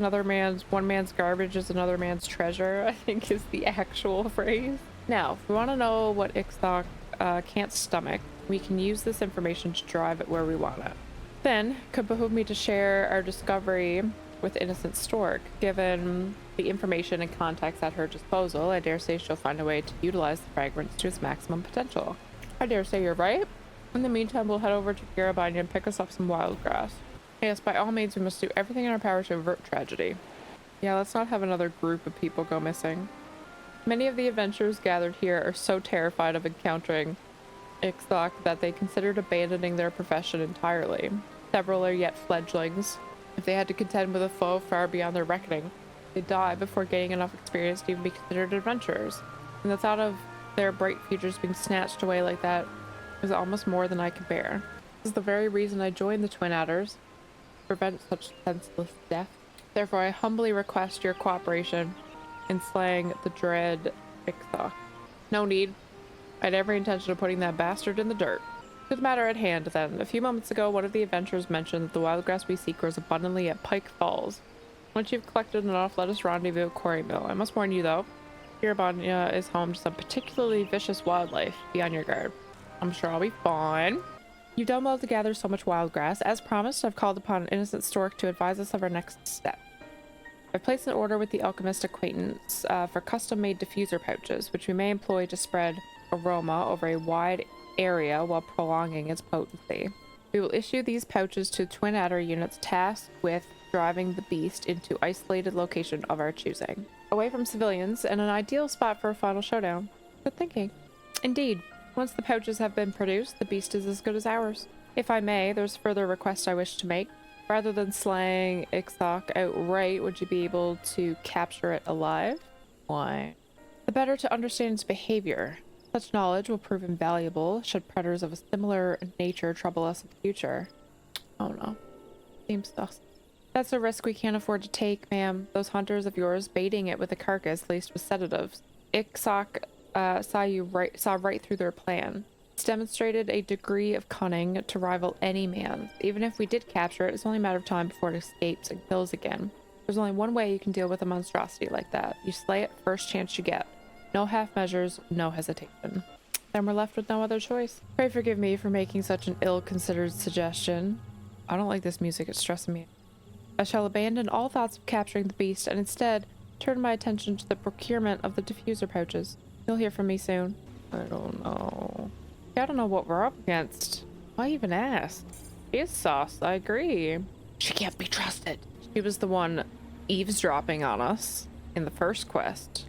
one man's garbage is another man's treasure, I think is the actual phrase. Now, if we want to know what Ixoc can't stomach, we can use this information to drive it where we want it. Then, could behoove me to share our discovery with Innocent Stork. Given the information and context at her disposal, I dare say she'll find a way to utilize the fragrance to its maximum potential. I dare say you're right. In the meantime, we'll head over to Garabanya and pick us up some wild grass. Yes, by all means, we must do everything in our power to avert tragedy. Yeah, let's not have another group of people go missing. Many of the adventurers gathered here are so terrified of encountering Ixthok that they considered abandoning their profession entirely. Several are yet fledglings. If they had to contend with a foe far beyond their reckoning, they'd die before gaining enough experience to even be considered adventurers. And the thought of their bright futures being snatched away like that was almost more than I could bear. This is the very reason I joined the Twin Adders, to prevent such senseless death. Therefore, I humbly request your cooperation in slaying the dread Ixthok. No need. I had every intention of putting that bastard in the dirt. To the matter at hand, then. A few moments ago, one of the adventurers mentioned that the wild grass we seek grows abundantly at Pike Falls. Once you've collected enough, let us rendezvous at Quarry Mill. I must warn you, though, Kiribania is home to some particularly vicious wildlife. Be on your guard. I'm sure I'll be fine. You've done well to gather so much wild grass. As promised, I've called upon an innocent stork to advise us of our next step. I've placed an order with the alchemist acquaintance for custom-made diffuser pouches, which we may employ to spread aroma over a wide area while prolonging its potency. We will issue these pouches to Twin Adder units tasked with driving the beast into isolated location of our choosing, away from civilians, and an ideal spot for a final showdown. Good thinking. Indeed, once the pouches have been produced, the beast is as good as ours. If I may, there's further request I wish to make. Rather than slaying Ixthok outright, would you be able to capture it alive? Why? The better to understand its behavior. Such knowledge will prove invaluable should predators of a similar nature trouble us in the future. Oh no. Seems sus. That's a risk we can't afford to take, ma'am. Those hunters of yours baiting it with a carcass laced with sedatives. Ixthok saw right through their plan. It's demonstrated a degree of cunning to rival any man's. Even if we did capture it, it's only a matter of time before it escapes and kills again. There's only one way you can deal with a monstrosity like that. You slay it first chance you get. No half measures, no hesitation. Then we're left with no other choice. Pray forgive me for making such an ill-considered suggestion. I don't like this music, it's stressing me. I shall abandon all thoughts of capturing the beast and instead turn my attention to the procurement of the diffuser pouches. You'll hear from me soon. I don't know. I don't know what we're up against. Why even ask? She is sauce, I agree. She can't be trusted. She was the one eavesdropping on us in the first quest.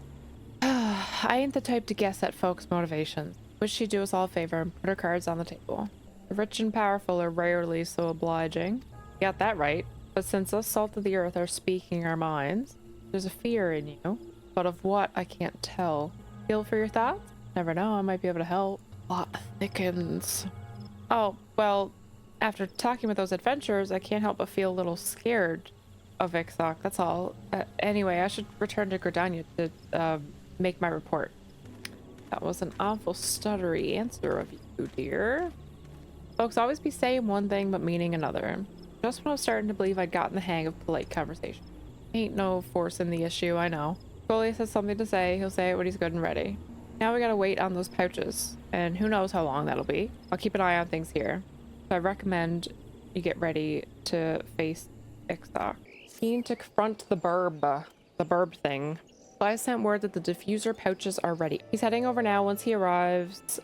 I ain't the type to guess at folks' motivations. Wish she'd do us all a favor and put her cards on the table. The rich and powerful are rarely so obliging. You got that right. But since us salt of the earth are speaking our minds, there's a fear in you. But of what, I can't tell. Feel for your thoughts? Never know, I might be able to help. Plot thickens. Oh, well, after talking with those adventurers, I can't help but feel a little scared of Ixthok, that's all. Anyway, I should return to Gridania to make my report. That was an awful stuttery answer of you, dear. Folks always be saying one thing but meaning another. Just when I was starting to believe I'd gotten the hang of polite conversation. Ain't no force in the issue, I know. Goliath has something to say, he'll say it when he's good and ready. Now we gotta wait on those pouches, and who knows how long that'll be. I'll keep an eye on things here. So I recommend you get ready to face Ixthok. Keen to confront the burb thing. So I sent word that the diffuser pouches are ready. He's heading over now. Once he arrives,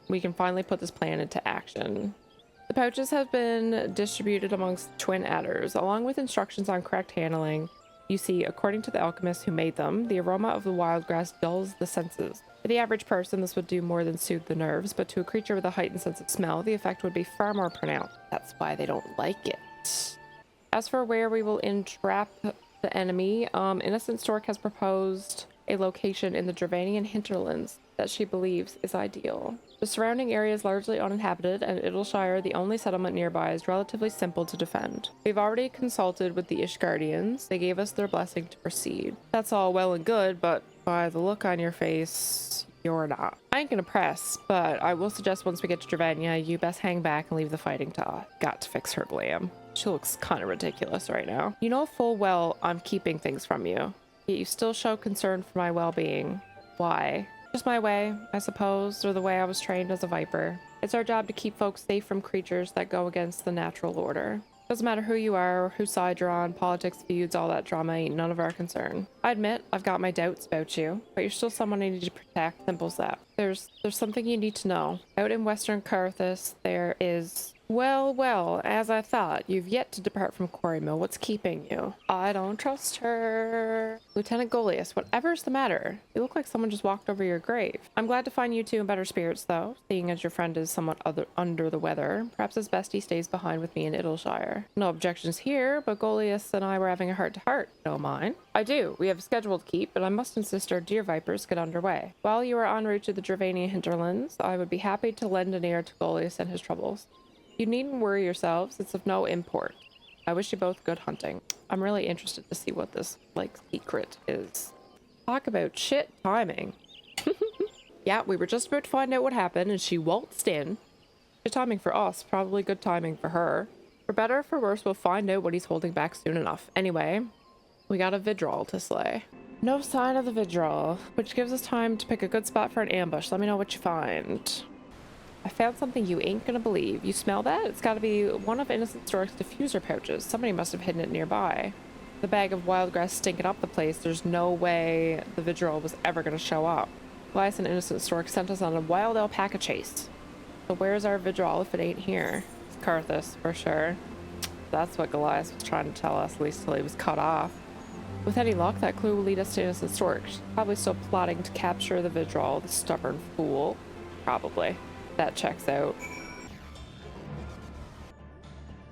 we can finally put this plan into action. The pouches have been distributed amongst Twin Adders, along with instructions on correct handling. You see, according to the alchemist who made them, the aroma of the wild grass dulls the senses. For the average person, this would do more than soothe the nerves, but to a creature with a heightened sense of smell, the effect would be far more pronounced. That's why they don't like it. As for where we will entrap the enemy, Innocent Stork has proposed a location in the Dravanian hinterlands that she believes is ideal. The surrounding area is largely uninhabited, and Idleshire, the only settlement nearby, is relatively simple to defend. We've already consulted with the Ishgardians. They gave us their blessing to proceed. That's all well and good, but by the look on your face, you're not. I ain't gonna press, but I will suggest once we get to Dravania, you best hang back and leave the fighting to Got to fix her glam. She looks kind of ridiculous right now. You know full well I'm keeping things from you, yet you still show concern for my well-being. Why? Just my way, I suppose, or the way I was trained as a viper. It's our job to keep folks safe from creatures that go against the natural order. Doesn't matter who you are or whose side you're on, politics, feuds, all that drama ain't none of our concern. I admit, I've got my doubts about you, but you're still someone I need to protect, simple as that. There's something you need to know. Out in Western Carthus, there is... Well, as I thought, you've yet to depart from Quarry Mill. What's keeping you? I don't trust her. Lieutenant Goliath, whatever's the matter? You look like someone just walked over your grave. I'm glad to find you two in better spirits, though, seeing as your friend is somewhat under the weather. Perhaps it's best he stays behind with me in Idleshire. No objections here, but Goliath and I were having a heart-to-heart. Don't mind. I do. We have a schedule to keep, but I must insist our deer vipers get underway. While you are en route to the Dravania hinterlands, I would be happy to lend an ear to Goliath and his troubles. You needn't worry yourselves, it's of no import. I wish you both good hunting. I'm really interested to see what this, secret is. Talk about shit timing. Yeah, we were just about to find out what happened and she waltzed in. Good timing for us, probably good timing for her. For better or for worse, we'll find out what he's holding back soon enough. Anyway, we got a Vidral to slay. No sign of the Vidral, which gives us time to pick a good spot for an ambush. Let me know what you find. I found something you ain't gonna believe. You smell that? It's gotta be one of Innocent Stork's diffuser pouches. Somebody must have hidden it nearby. The bag of wildgrass stinking up the place. There's no way the Vidral was ever gonna show up. Goliath and Innocent Stork sent us on a wild alpaca chase. So where's our Vidral if it ain't here? It's Carthus, for sure. That's what Goliath was trying to tell us, at least till he was cut off. With any luck, that clue will lead us to Innocent Stork. She's probably still plotting to capture the Vidral, the stubborn fool. Probably. That checks out.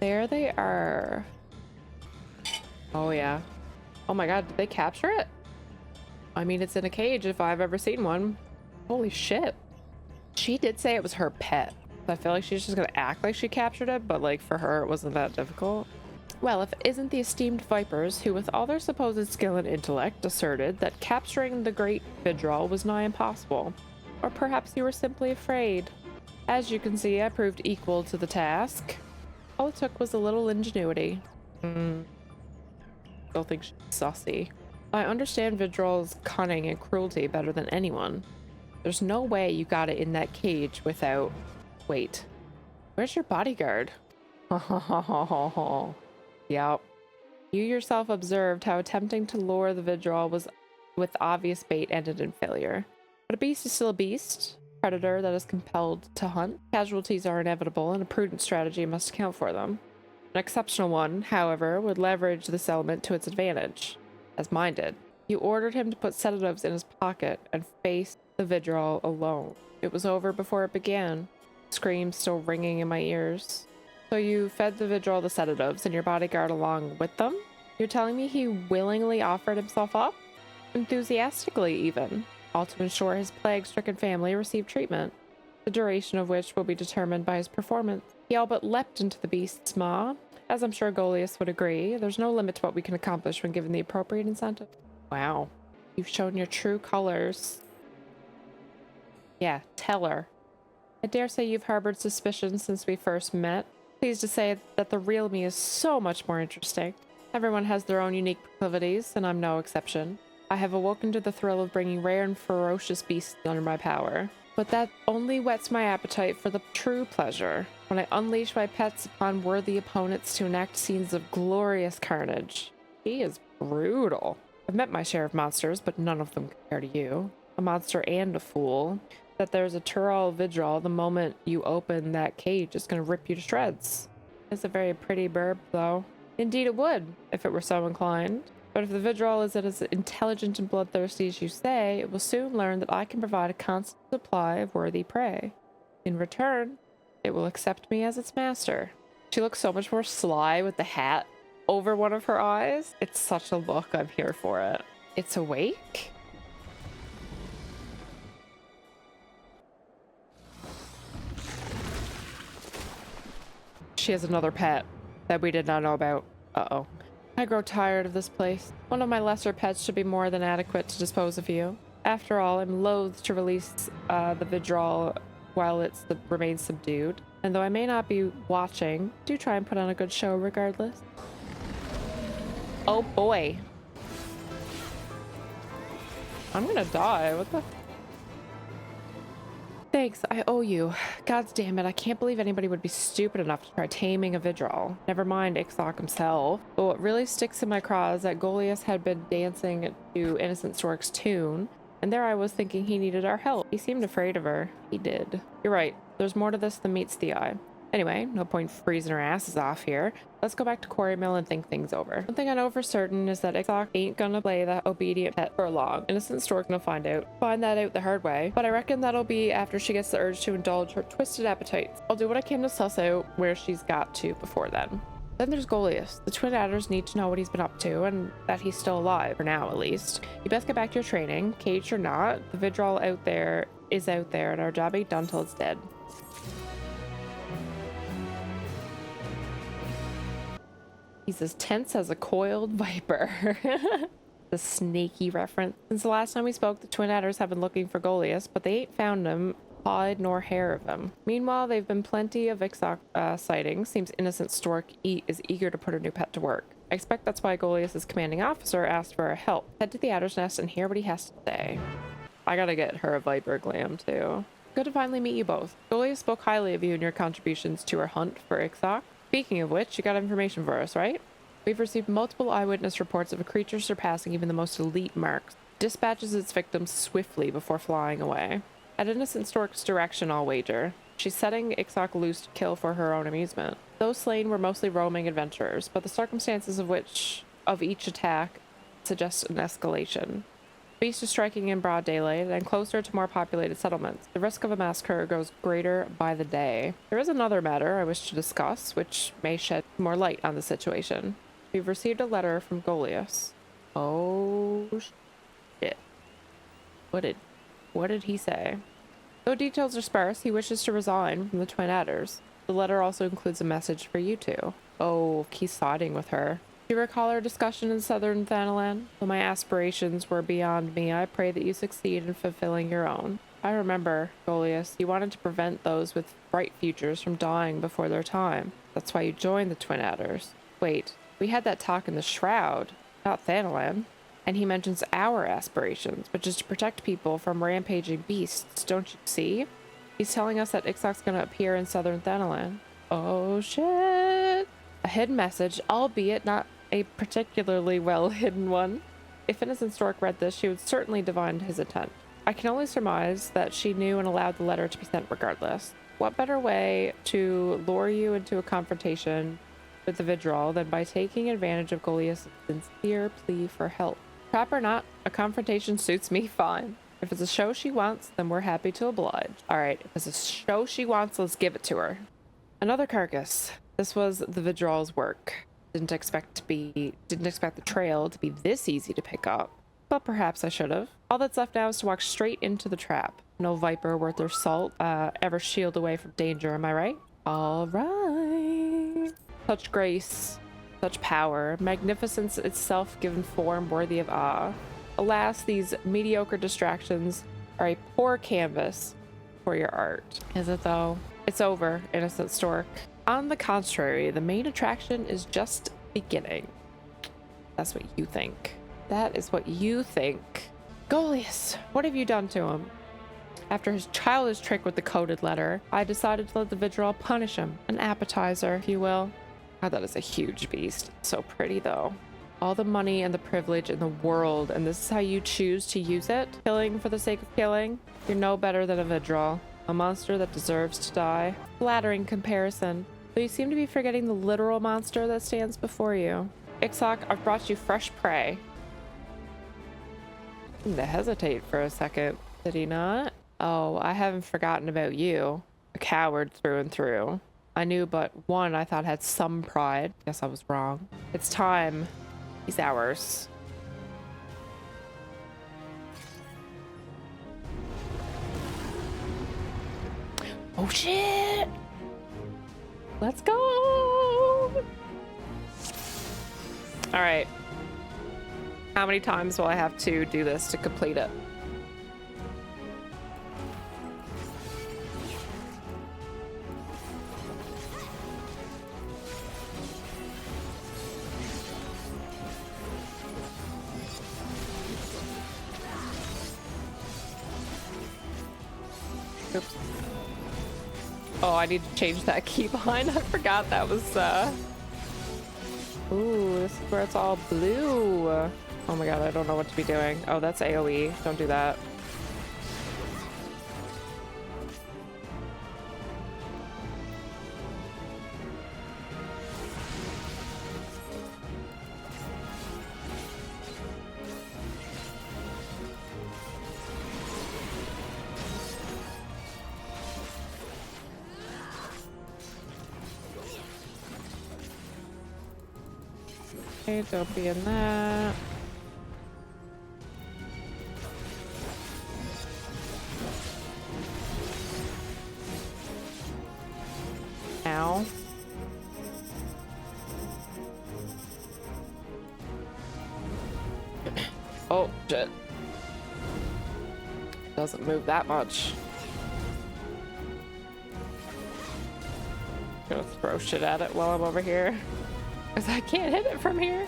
There they are. Oh yeah. Oh my god, did they capture it? I mean, it's in a cage if I've ever seen one. Holy shit. She did say it was her pet. I feel like she's just gonna act like she captured it, but for her it wasn't that difficult. Well, if it isn't the esteemed Vipers who, with all their supposed skill and intellect, asserted that capturing the great Vidral was nigh impossible. Or perhaps you were simply afraid. As you can see, I proved equal to the task. All it took was a little ingenuity. Still think she's saucy. I understand Vidral's cunning and cruelty better than anyone. There's no way you got it in that cage without... Wait. Where's your bodyguard? Yep. You yourself observed how attempting to lure the Vidral was with obvious bait ended in failure. But a beast is still a beast. Predator that is compelled to hunt. Casualties are inevitable and a prudent strategy must account for them. An exceptional one, however, would leverage this element to its advantage, as mine did. You ordered him to put sedatives in his pocket and face the Vidral alone. It was over before it began, screams still ringing in my ears. So you fed the Vidral the sedatives and your bodyguard along with them? You're telling me he willingly offered himself up? Enthusiastically, even. All to ensure his plague-stricken family received treatment, the duration of which will be determined by his performance. He all but leapt into the beast's maw. As I'm sure Goliath would agree, there's no limit to what we can accomplish when given the appropriate incentive. Wow. You've shown your true colors. Yeah, tell her. I dare say you've harbored suspicions since we first met. Pleased to say that the real me is so much more interesting. Everyone has their own unique proclivities, and I'm no exception. I have awoken to the thrill of bringing rare and ferocious beasts under my power. But that only whets my appetite for the true pleasure, when I unleash my pets upon worthy opponents to enact scenes of glorious carnage. She is brutal. I've met my share of monsters, but none of them compare to you. A monster and a fool. That there's a Tural Vidral the moment you open that cage is going to rip you to shreds. It's a very pretty burb, though. Indeed it would, if it were so inclined. But if the Vidral is as intelligent and bloodthirsty as you say, it will soon learn that I can provide a constant supply of worthy prey. In return, it will accept me as its master. She looks so much more sly with the hat over one of her eyes. It's such a look. I'm here for it. It's awake? She has another pet that we did not know about. Uh-oh. I grow tired of this place. One of my lesser pets should be more than adequate to dispose of you. After all, I'm loath to release the Vidral while it remains subdued. And though I may not be watching, do try and put on a good show regardless. Oh boy. I'm gonna die. What the? Thanks, I owe you. God damn it, I can't believe anybody would be stupid enough to try taming a Vidral. Never mind Ixoc himself. But what really sticks in my craw is that Goliath had been dancing to Innocent Stork's tune, and there I was thinking he needed our help. He seemed afraid of her. He did. You're right, there's more to this than meets the eye. Anyway, no point freezing our asses off here. Let's go back to Quarry Mill and think things over. One thing I know for certain is that Ixoc ain't gonna play that obedient pet for long. Innocent Stork will find that out the hard way, but I reckon that'll be after she gets the urge to indulge her twisted appetites. I'll do what I can to suss out where she's got to before then. Then there's Goliath. The Twin Adders need to know what he's been up to and that he's still alive, for now at least. You best get back to your training, caged or not. The Vidral out there is out there and our job ain't done till it's dead. He's as tense as a coiled viper. The snaky reference. Since the last time we spoke, the Twin Adders have been looking for Goliath, but they ain't found him, hide nor hair of him. Meanwhile, they've been plenty of Ixoc sightings. Seems Innocent Stork is eager to put her new pet to work. I expect that's why Goliath's commanding officer asked for our help. Head to the Adder's Nest and hear what he has to say. I gotta get her a viper glam too. Good to finally meet you both. Goliath spoke highly of you and your contributions to our hunt for Ixoc. Speaking of which, you got information for us, right? We've received multiple eyewitness reports of a creature surpassing even the most elite marks. Dispatches its victims swiftly before flying away. At Innocent Stork's direction, I'll wager. She's setting Ixoc loose to kill for her own amusement. Those slain were mostly roaming adventurers, but the circumstances of each attack suggest an escalation. The beast is striking in broad daylight and closer to more populated settlements. The risk of a massacre grows greater by the day. There is another matter I wish to discuss, which may shed more light on the situation. We've received a letter from Goliath. Oh shit. What did he say? Though details are sparse, he wishes to resign from the Twin Adders. The letter also includes a message for you two. Oh, he's siding with her. Do you recall our discussion in southern Thanalan? Though my aspirations were beyond me, I pray that you succeed in fulfilling your own. I remember, Goliath, you wanted to prevent those with bright futures from dying before their time. That's why you joined the Twin Adders. Wait, we had that talk in the Shroud, not Thanalan. And he mentions our aspirations, which is to protect people from rampaging beasts, don't you see? He's telling us that Ixoc's gonna appear in southern Thanalan. Oh shit! A hidden message, albeit not a particularly well-hidden one. If Innocent Stork read this, she would certainly divine his intent. I can only surmise that she knew and allowed the letter to be sent regardless. What better way to lure you into a confrontation with the Vidral than by taking advantage of Goliath's sincere plea for help? Trap or not, a confrontation suits me fine. If it's a show she wants, then we're happy to oblige. Alright, if it's a show she wants, let's give it to her. Another carcass. This was the Vidral's work. Didn't expect the trail to be this easy to pick up. But perhaps I should have. All that's left now is to walk straight into the trap. No viper worth their salt ever shield away from danger, am I right? Alright. Such grace, such power, magnificence itself given form worthy of awe. Alas, these mediocre distractions are a poor canvas for your art. Is it though? It's over, Innocent Stork. On the contrary, the main attraction is just beginning. That's what you think. That is what you think. Goliath, what have you done to him? After his childish trick with the coded letter, I decided to let the Vidral punish him. An appetizer, if you will. God, that is a huge beast. So pretty though. All the money and the privilege in the world, and this is how you choose to use it? Killing for the sake of killing? You're no better than a Vidral. A monster that deserves to die. Flattering comparison. But you seem to be forgetting the literal monster that stands before you. Ixoc, I've brought you fresh prey. I seemed to hesitate for a second, did he not? Oh, I haven't forgotten about you. A coward through and through. I knew but one I thought had some pride. Guess I was wrong. It's time. He's ours. Oh shit! Let's go! Alright. How many times will I have to do this to complete it? Oops. Oh, I need to change that keybind. I forgot that was, Ooh, this is where it's all blue. Oh my god, I don't know what to be doing. Oh, that's AoE. Don't do that. Okay, don't be in that. Ow. Oh, shit. Doesn't move that much. Gonna throw shit at it while I'm over here. Because I can't hit it from here.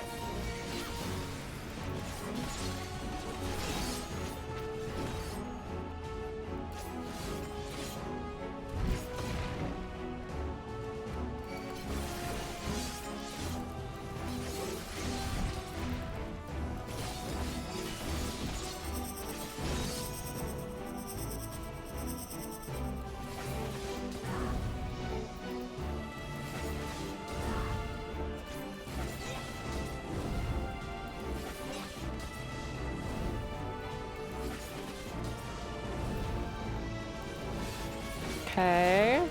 Okay.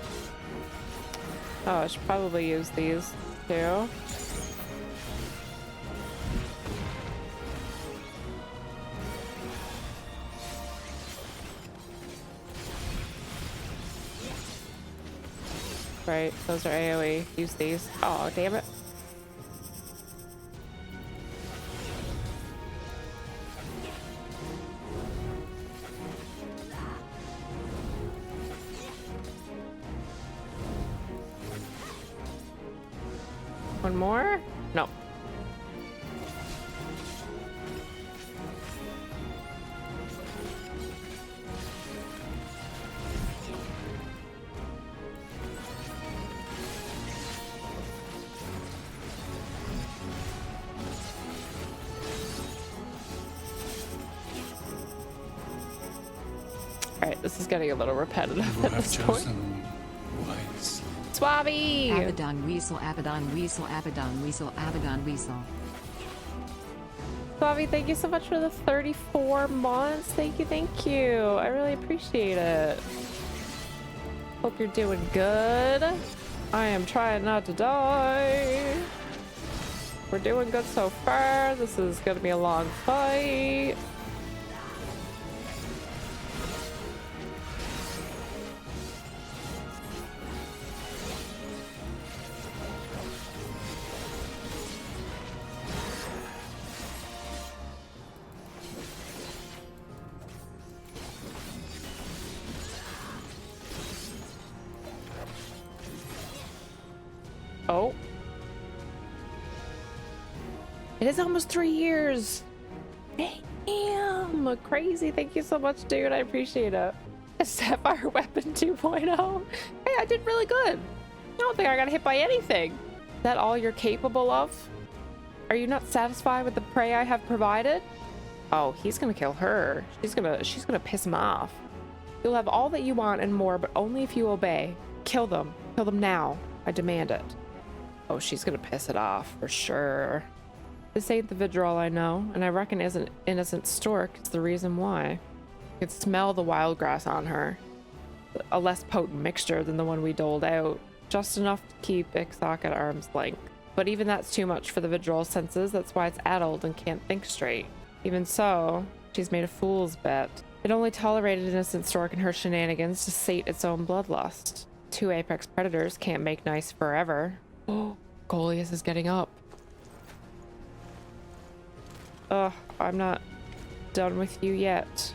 Oh, I should probably use these too. Right, those are AoE. Use these. Oh, damn it. One more? No. Alright, this is getting a little repetitive at this point. Swabby!
Abaddon Weasel, Abaddon Weasel, Abaddon Weasel, Abaddon Weasel.
Swabby, thank you so much for the 34 months. Thank you. I really appreciate it. Hope you're doing good. I am trying not to die. We're doing good so far. This is gonna be a long fight. Oh. It is almost 3 years. Damn. Crazy. Thank you so much, dude. I appreciate it. Sapphire Weapon 2.0. Hey, I did really good. I don't think I got hit by anything. Is that all you're capable of? Are you not satisfied with the prey I have provided? Oh, he's gonna kill her. She's gonna piss him off. You'll have all that you want and more, but only if you obey. Kill them. Kill them now. I demand it. Oh, she's gonna piss it off for sure. This ain't the Vidrol I know, and I reckon isn't innocent stork is the reason why. You could smell the wild grass on her. A less potent mixture than the one we doled out. Just enough to keep Ixok at arm's length. But even that's too much for the Vidrol's senses, that's why it's addled and can't think straight. Even so, she's made a fool's bet. It only tolerated innocent stork and her shenanigans to sate its own bloodlust. Two apex predators can't make nice forever. Oh, Goliath is getting up. Ugh, I'm not done with you yet,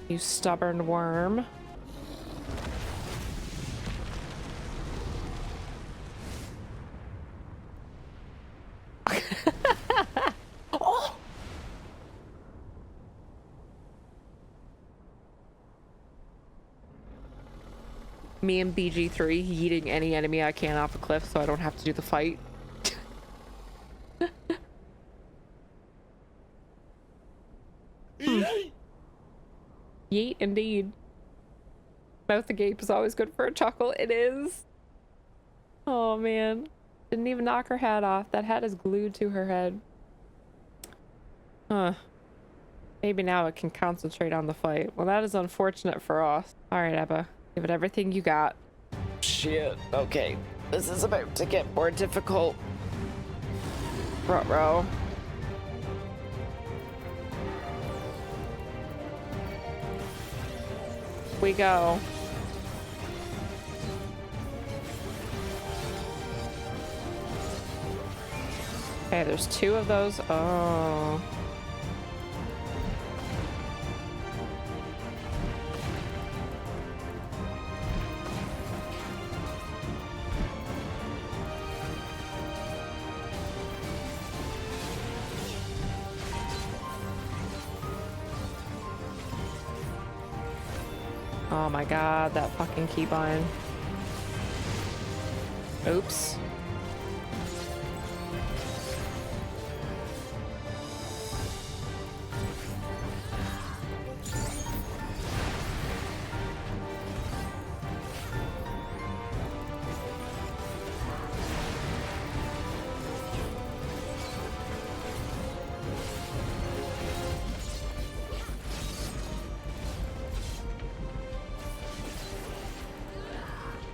you stubborn worm. Oh! me and BG3 yeeting any enemy I can off a cliff so I don't have to do the fight. Yeet, indeed. Mouth agape is always good for a chuckle. It is. Oh, man. Didn't even knock her hat off. That hat is glued to her head. Huh. Maybe now it can concentrate on the fight. Well, that is unfortunate for us. Alright, Ebba. Give it everything you got. Shit. Okay. This is about to get more difficult. Ruh-roh. We go. Okay, there's 2 of those. Oh. Oh my god, that fucking keybind. Oops.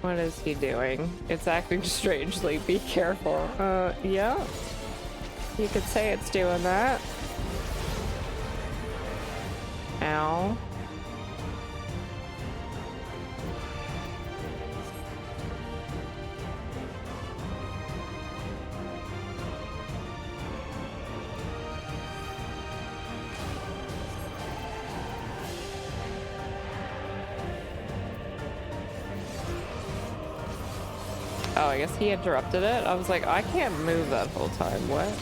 What is he doing? It's acting strangely. Be careful. Yeah. You could say it's doing that. Ow. Oh, I guess he interrupted it. I was like, I can't move that whole time. What?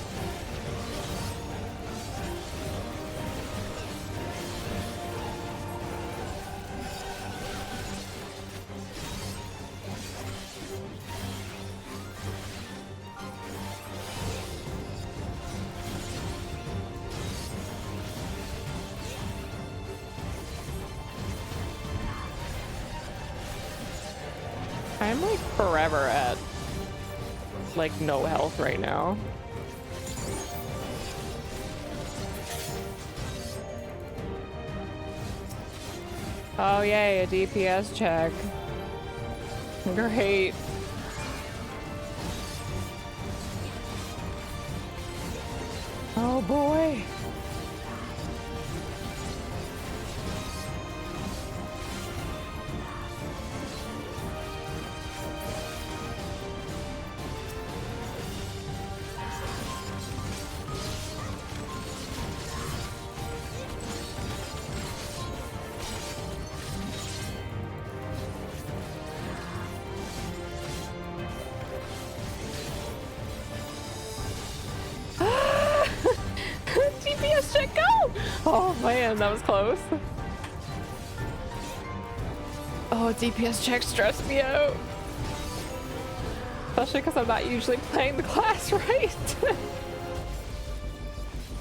I'm like forever at like no health right now. Oh yay, a DPS check. Great. Oh boy. DPS check, go! Oh man, that was close. Oh, DPS check stressed me out. Especially because I'm not usually playing the class right.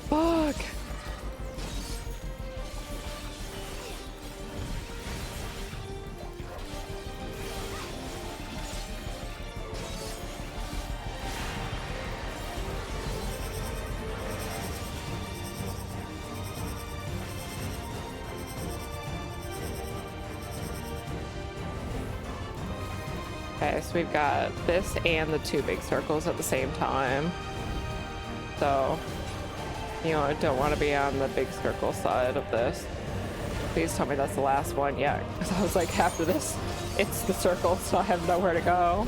Fuck. Okay, so we've got this and the 2 big circles at the same time. So, you know, I don't want to be on the big circle side of this. Please tell me that's the last one. Yeah, because I was like, after this, it's the circle, so I have nowhere to go.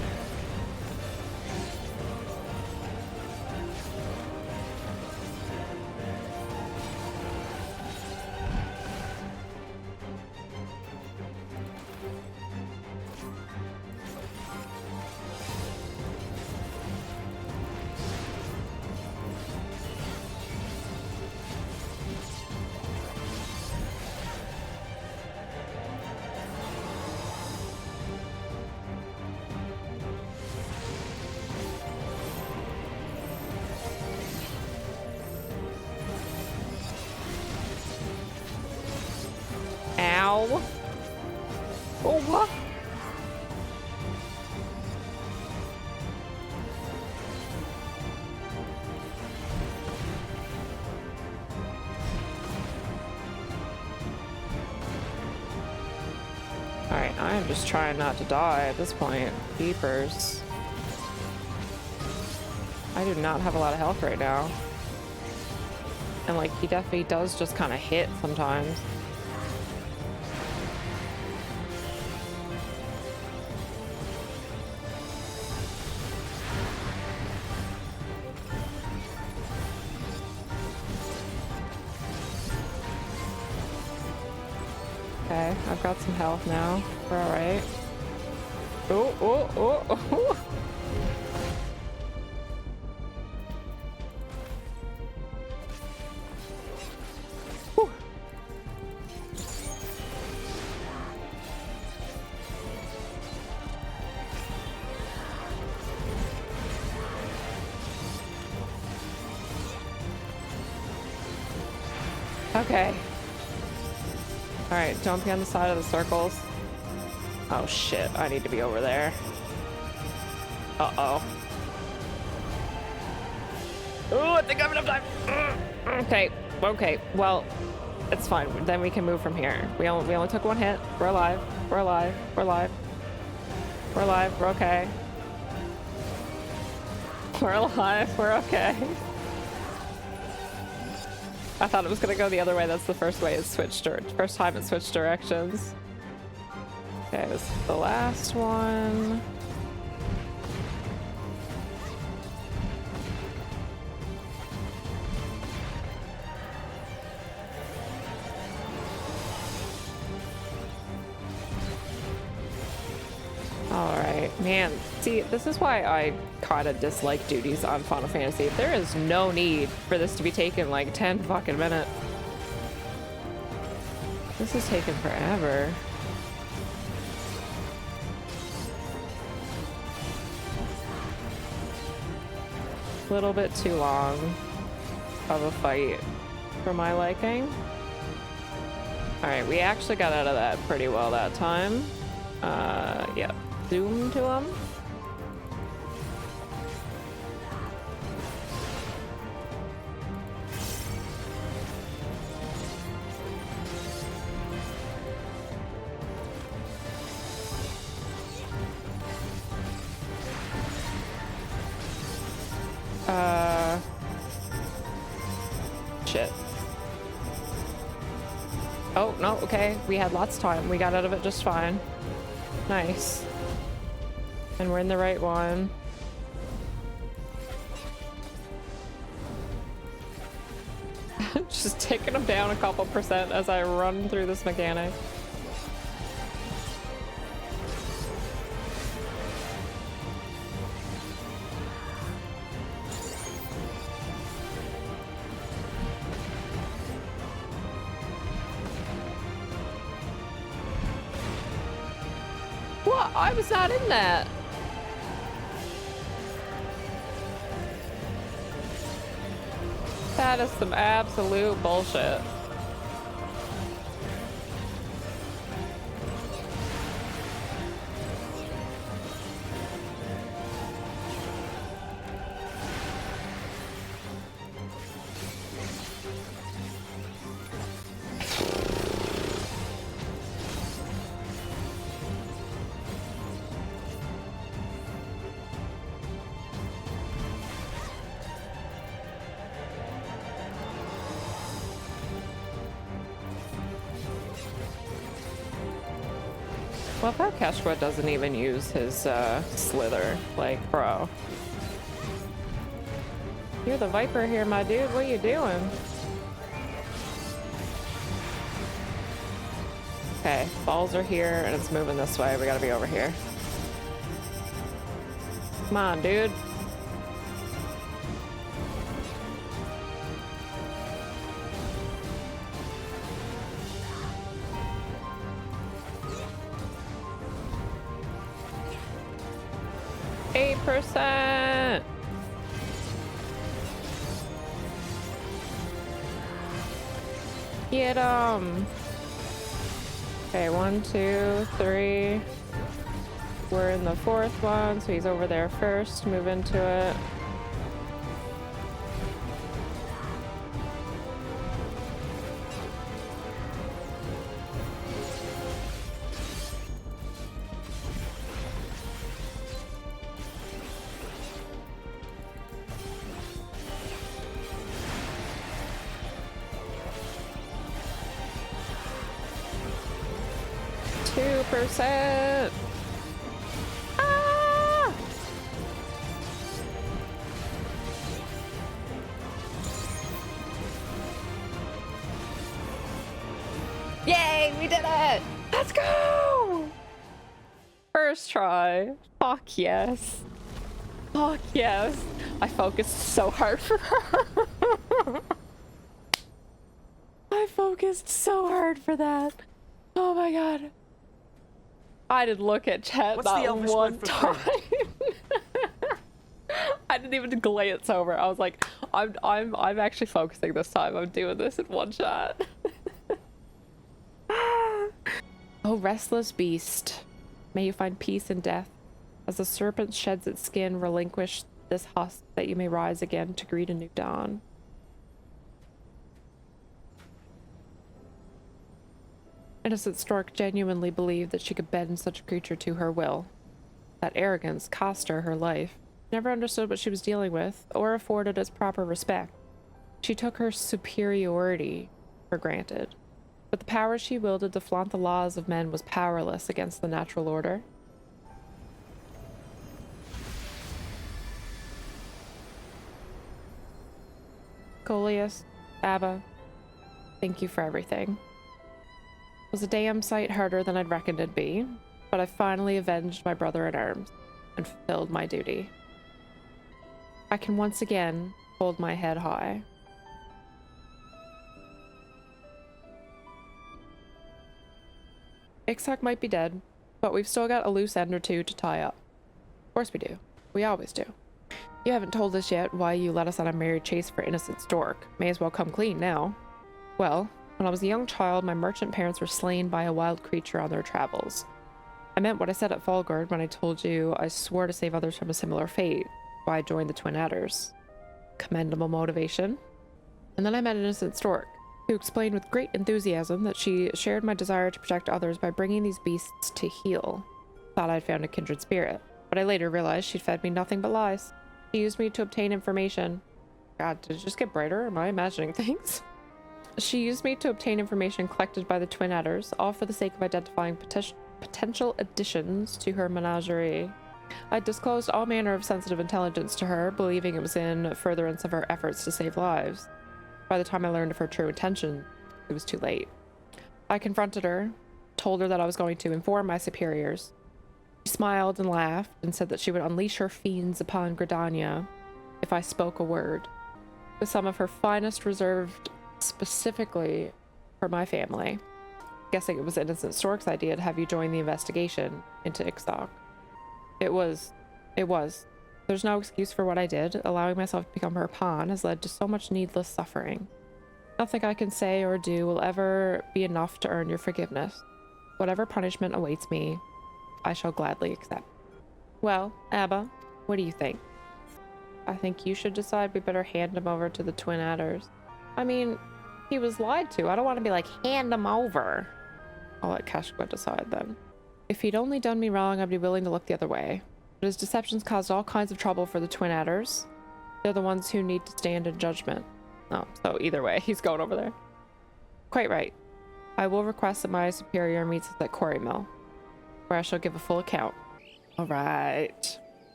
I'm just trying not to die at this point. Beepers. I do not have a lot of health right now. And like, he definitely does just kind of hit sometimes. Okay, I've got some health now. We're alright. Oh, oh, oh, oh. Whew. Okay. Alright, don't be on the side of the circles. Oh shit, I need to be over there. Uh-oh. Oh, I think I have enough time. Okay, okay, well, it's fine. Then we can move from here. We only took one hit. We're alive. We're alive. We're alive. We're alive. We're okay. We're alive. We're okay. I thought it was gonna go the other way. That's the first way it switched, first time it switched directions. Okay, this is the last one. Alright, man. See, this is why I kind of dislike duties on Final Fantasy. There is no need for this to be taking like 10 fucking minutes. This is taking forever. A little bit too long of a fight for my liking. Alright, we actually got out of that pretty well that time. Yeah. Zoom to him. Shit. Oh, no, okay. We had lots of time. We got out of it just fine. Nice. And we're in the right one. Just taking them down a couple percent as I run through this mechanic. What? I was not in that. That is some absolute bullshit. Well, that Keshwa doesn't even use his slither. Like, bro. You're the Viper here, my dude. What are you doing? Okay, balls are here and it's moving this way. We gotta be over here. Come on, dude. %. Get him. Okay, 1, 2, 3. We're in the fourth one, so he's over there first. Move into it. 2%. Ah! Yay, we did it! Let's go! First try. Fuck yes. Fuck yes. I focused so hard for her. I focused so hard for that. Oh my god. I didn't look at chat that one time. I didn't even glance over. I was like, I'm actually focusing this time. I'm doing this in one shot. Oh, restless beast. May you find peace in death. As the serpent sheds its skin, relinquish this husk that you may rise again to greet a new dawn. Innocent Stork genuinely believed that she could bend such a creature to her will. That arrogance cost her her life. Never understood what she was dealing with, or afforded its proper respect. She took her superiority for granted. But the power she wielded to flaunt the laws of men was powerless against the natural order. Coleus, Abba, thank you for everything. It was a damn sight harder than I'd reckoned it'd be, but I finally avenged my brother in arms and fulfilled my duty. I can once again hold my head high. Ixoc might be dead, but we've still got a loose end or two to tie up. Of course we do. We always do. You haven't told us yet why you led us on a merry chase for innocent Stork. May as well come clean now. Well, when I was a young child, my merchant parents were slain by a wild creature on their travels. I meant what I said at Fallgard when I told you I swore to save others from a similar fate, why I joined the Twin Adders. Commendable motivation. And then I met innocent Stork, who explained with great enthusiasm that she shared my desire to protect others by bringing these beasts to heal. Thought I'd found a kindred spirit, but I later realized she'd fed me nothing but lies. She used me to obtain information. God, did it just get brighter? Am I imagining things? She used me to obtain information collected by the Twin Adders, all for the sake of identifying potential additions to her menagerie. I disclosed all manner of sensitive intelligence to her, believing it was in furtherance of her efforts to save lives. By the time I learned of her true intention, it was too late. I confronted her, told her that I was going to inform my superiors. She smiled and laughed and said that she would unleash her fiends upon Gridania if I spoke a word, with some of her finest reserved specifically for my family. Guessing it was Innocent Stork's idea to have you join the investigation into Ixoc. It was. There's no excuse for what I did. Allowing myself to become her pawn has led to so much needless suffering. Nothing I can say or do will ever be enough to earn your forgiveness. Whatever punishment awaits me, I shall gladly accept. Well, Abba, what do you think? I think you should decide we better hand him over to the Twin Adders. I mean, he was lied to. I don't want to be like, hand him over. I'll let Kashua decide then. If he'd only done me wrong, I'd be willing to look the other way. But his deceptions caused all kinds of trouble for the Twin Adders. They're the ones who need to stand in judgment. Oh, so either way, he's going over there. Quite right. I will request that my superior meets us at Quarry Mill, where I shall give a full account. All right.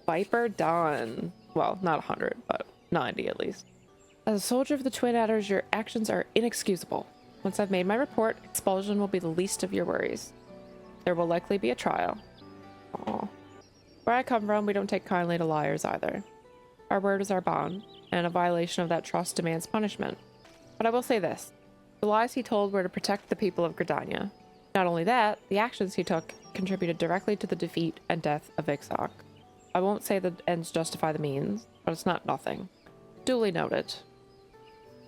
Viper done. Well, not 100, but 90 at least. As a soldier of the Twin Adders, your actions are inexcusable. Once I've made my report, expulsion will be the least of your worries. There will likely be a trial. Aww. Where I come from, we don't take kindly to liars either. Our word is our bond, and a violation of that trust demands punishment. But I will say this. The lies he told were to protect the people of Gridania. Not only that, the actions he took contributed directly to the defeat and death of Ixoc. I won't say the ends justify the means, but it's not nothing. Duly noted.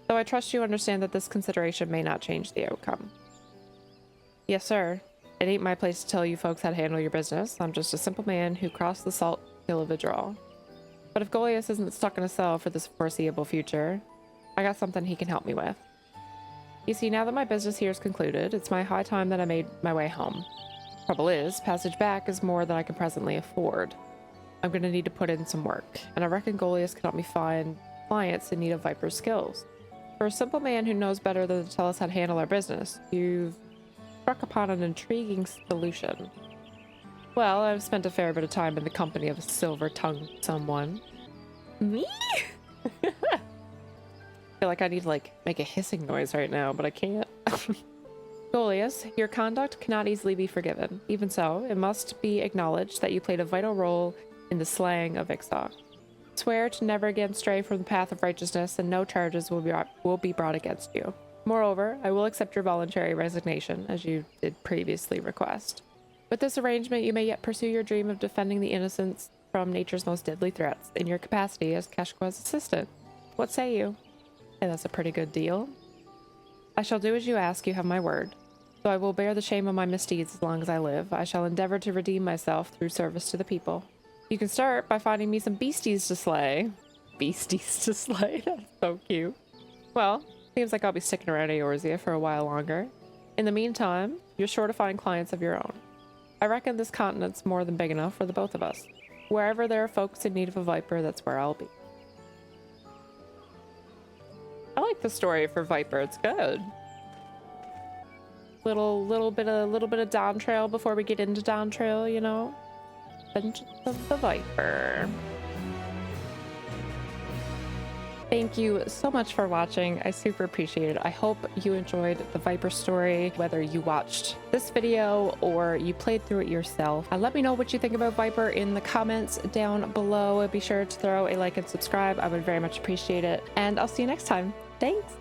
Though I trust you understand that this consideration may not change the outcome. Yes, sir. It ain't my place to tell you folks how to handle your business. I'm just a simple man who crossed the salt hill of Vidral. But if Goliath isn't stuck in a cell for this foreseeable future, I got something he can help me with. You see, now that my business here is concluded, it's my high time that I made my way home. Trouble is, passage back is more than I can presently afford. I'm going to need to put in some work, and I reckon Goliath can help me find clients in need of Viper's skills. For a simple man who knows better than to tell us how to handle our business, you've struck upon an intriguing solution. Well, I've spent a fair bit of time in the company of a silver-tongued someone. Me? I feel like I need to, like, make a hissing noise right now, but I can't. Golius, your conduct cannot easily be forgiven. Even so, it must be acknowledged that you played a vital role in the slaying of Ixoc. Swear to never again stray from the path of righteousness, and no charges will be brought against you. Moreover, I will accept your voluntary resignation, as you did previously request. With this arrangement, you may yet pursue your dream of defending the innocents from nature's most deadly threats, in your capacity as Keshqua's assistant. What say you? Hey, that's a pretty good deal. I shall do as you ask, you have my word. Though I will bear the shame of my misdeeds as long as I live, I shall endeavor to redeem myself through service to the people. You can start by finding me some beasties to slay. Beasties to slay? That's so cute. Well, seems like I'll be sticking around Eorzea for a while longer. In the meantime, you're sure to find clients of your own. I reckon this continent's more than big enough for the both of us. Wherever there are folks in need of a Viper, that's where I'll be. I like the story for Viper. It's good. Little bit of Dawntrail before we get into Dawntrail, you know. Vengeance of the Viper. Thank you so much for watching. I super appreciate it. I hope you enjoyed the Viper story, whether you watched this video or you played through it yourself. Let me know what you think about Viper in the comments down below. Be sure to throw a like and subscribe. I would very much appreciate it. And I'll see you next time. Thanks.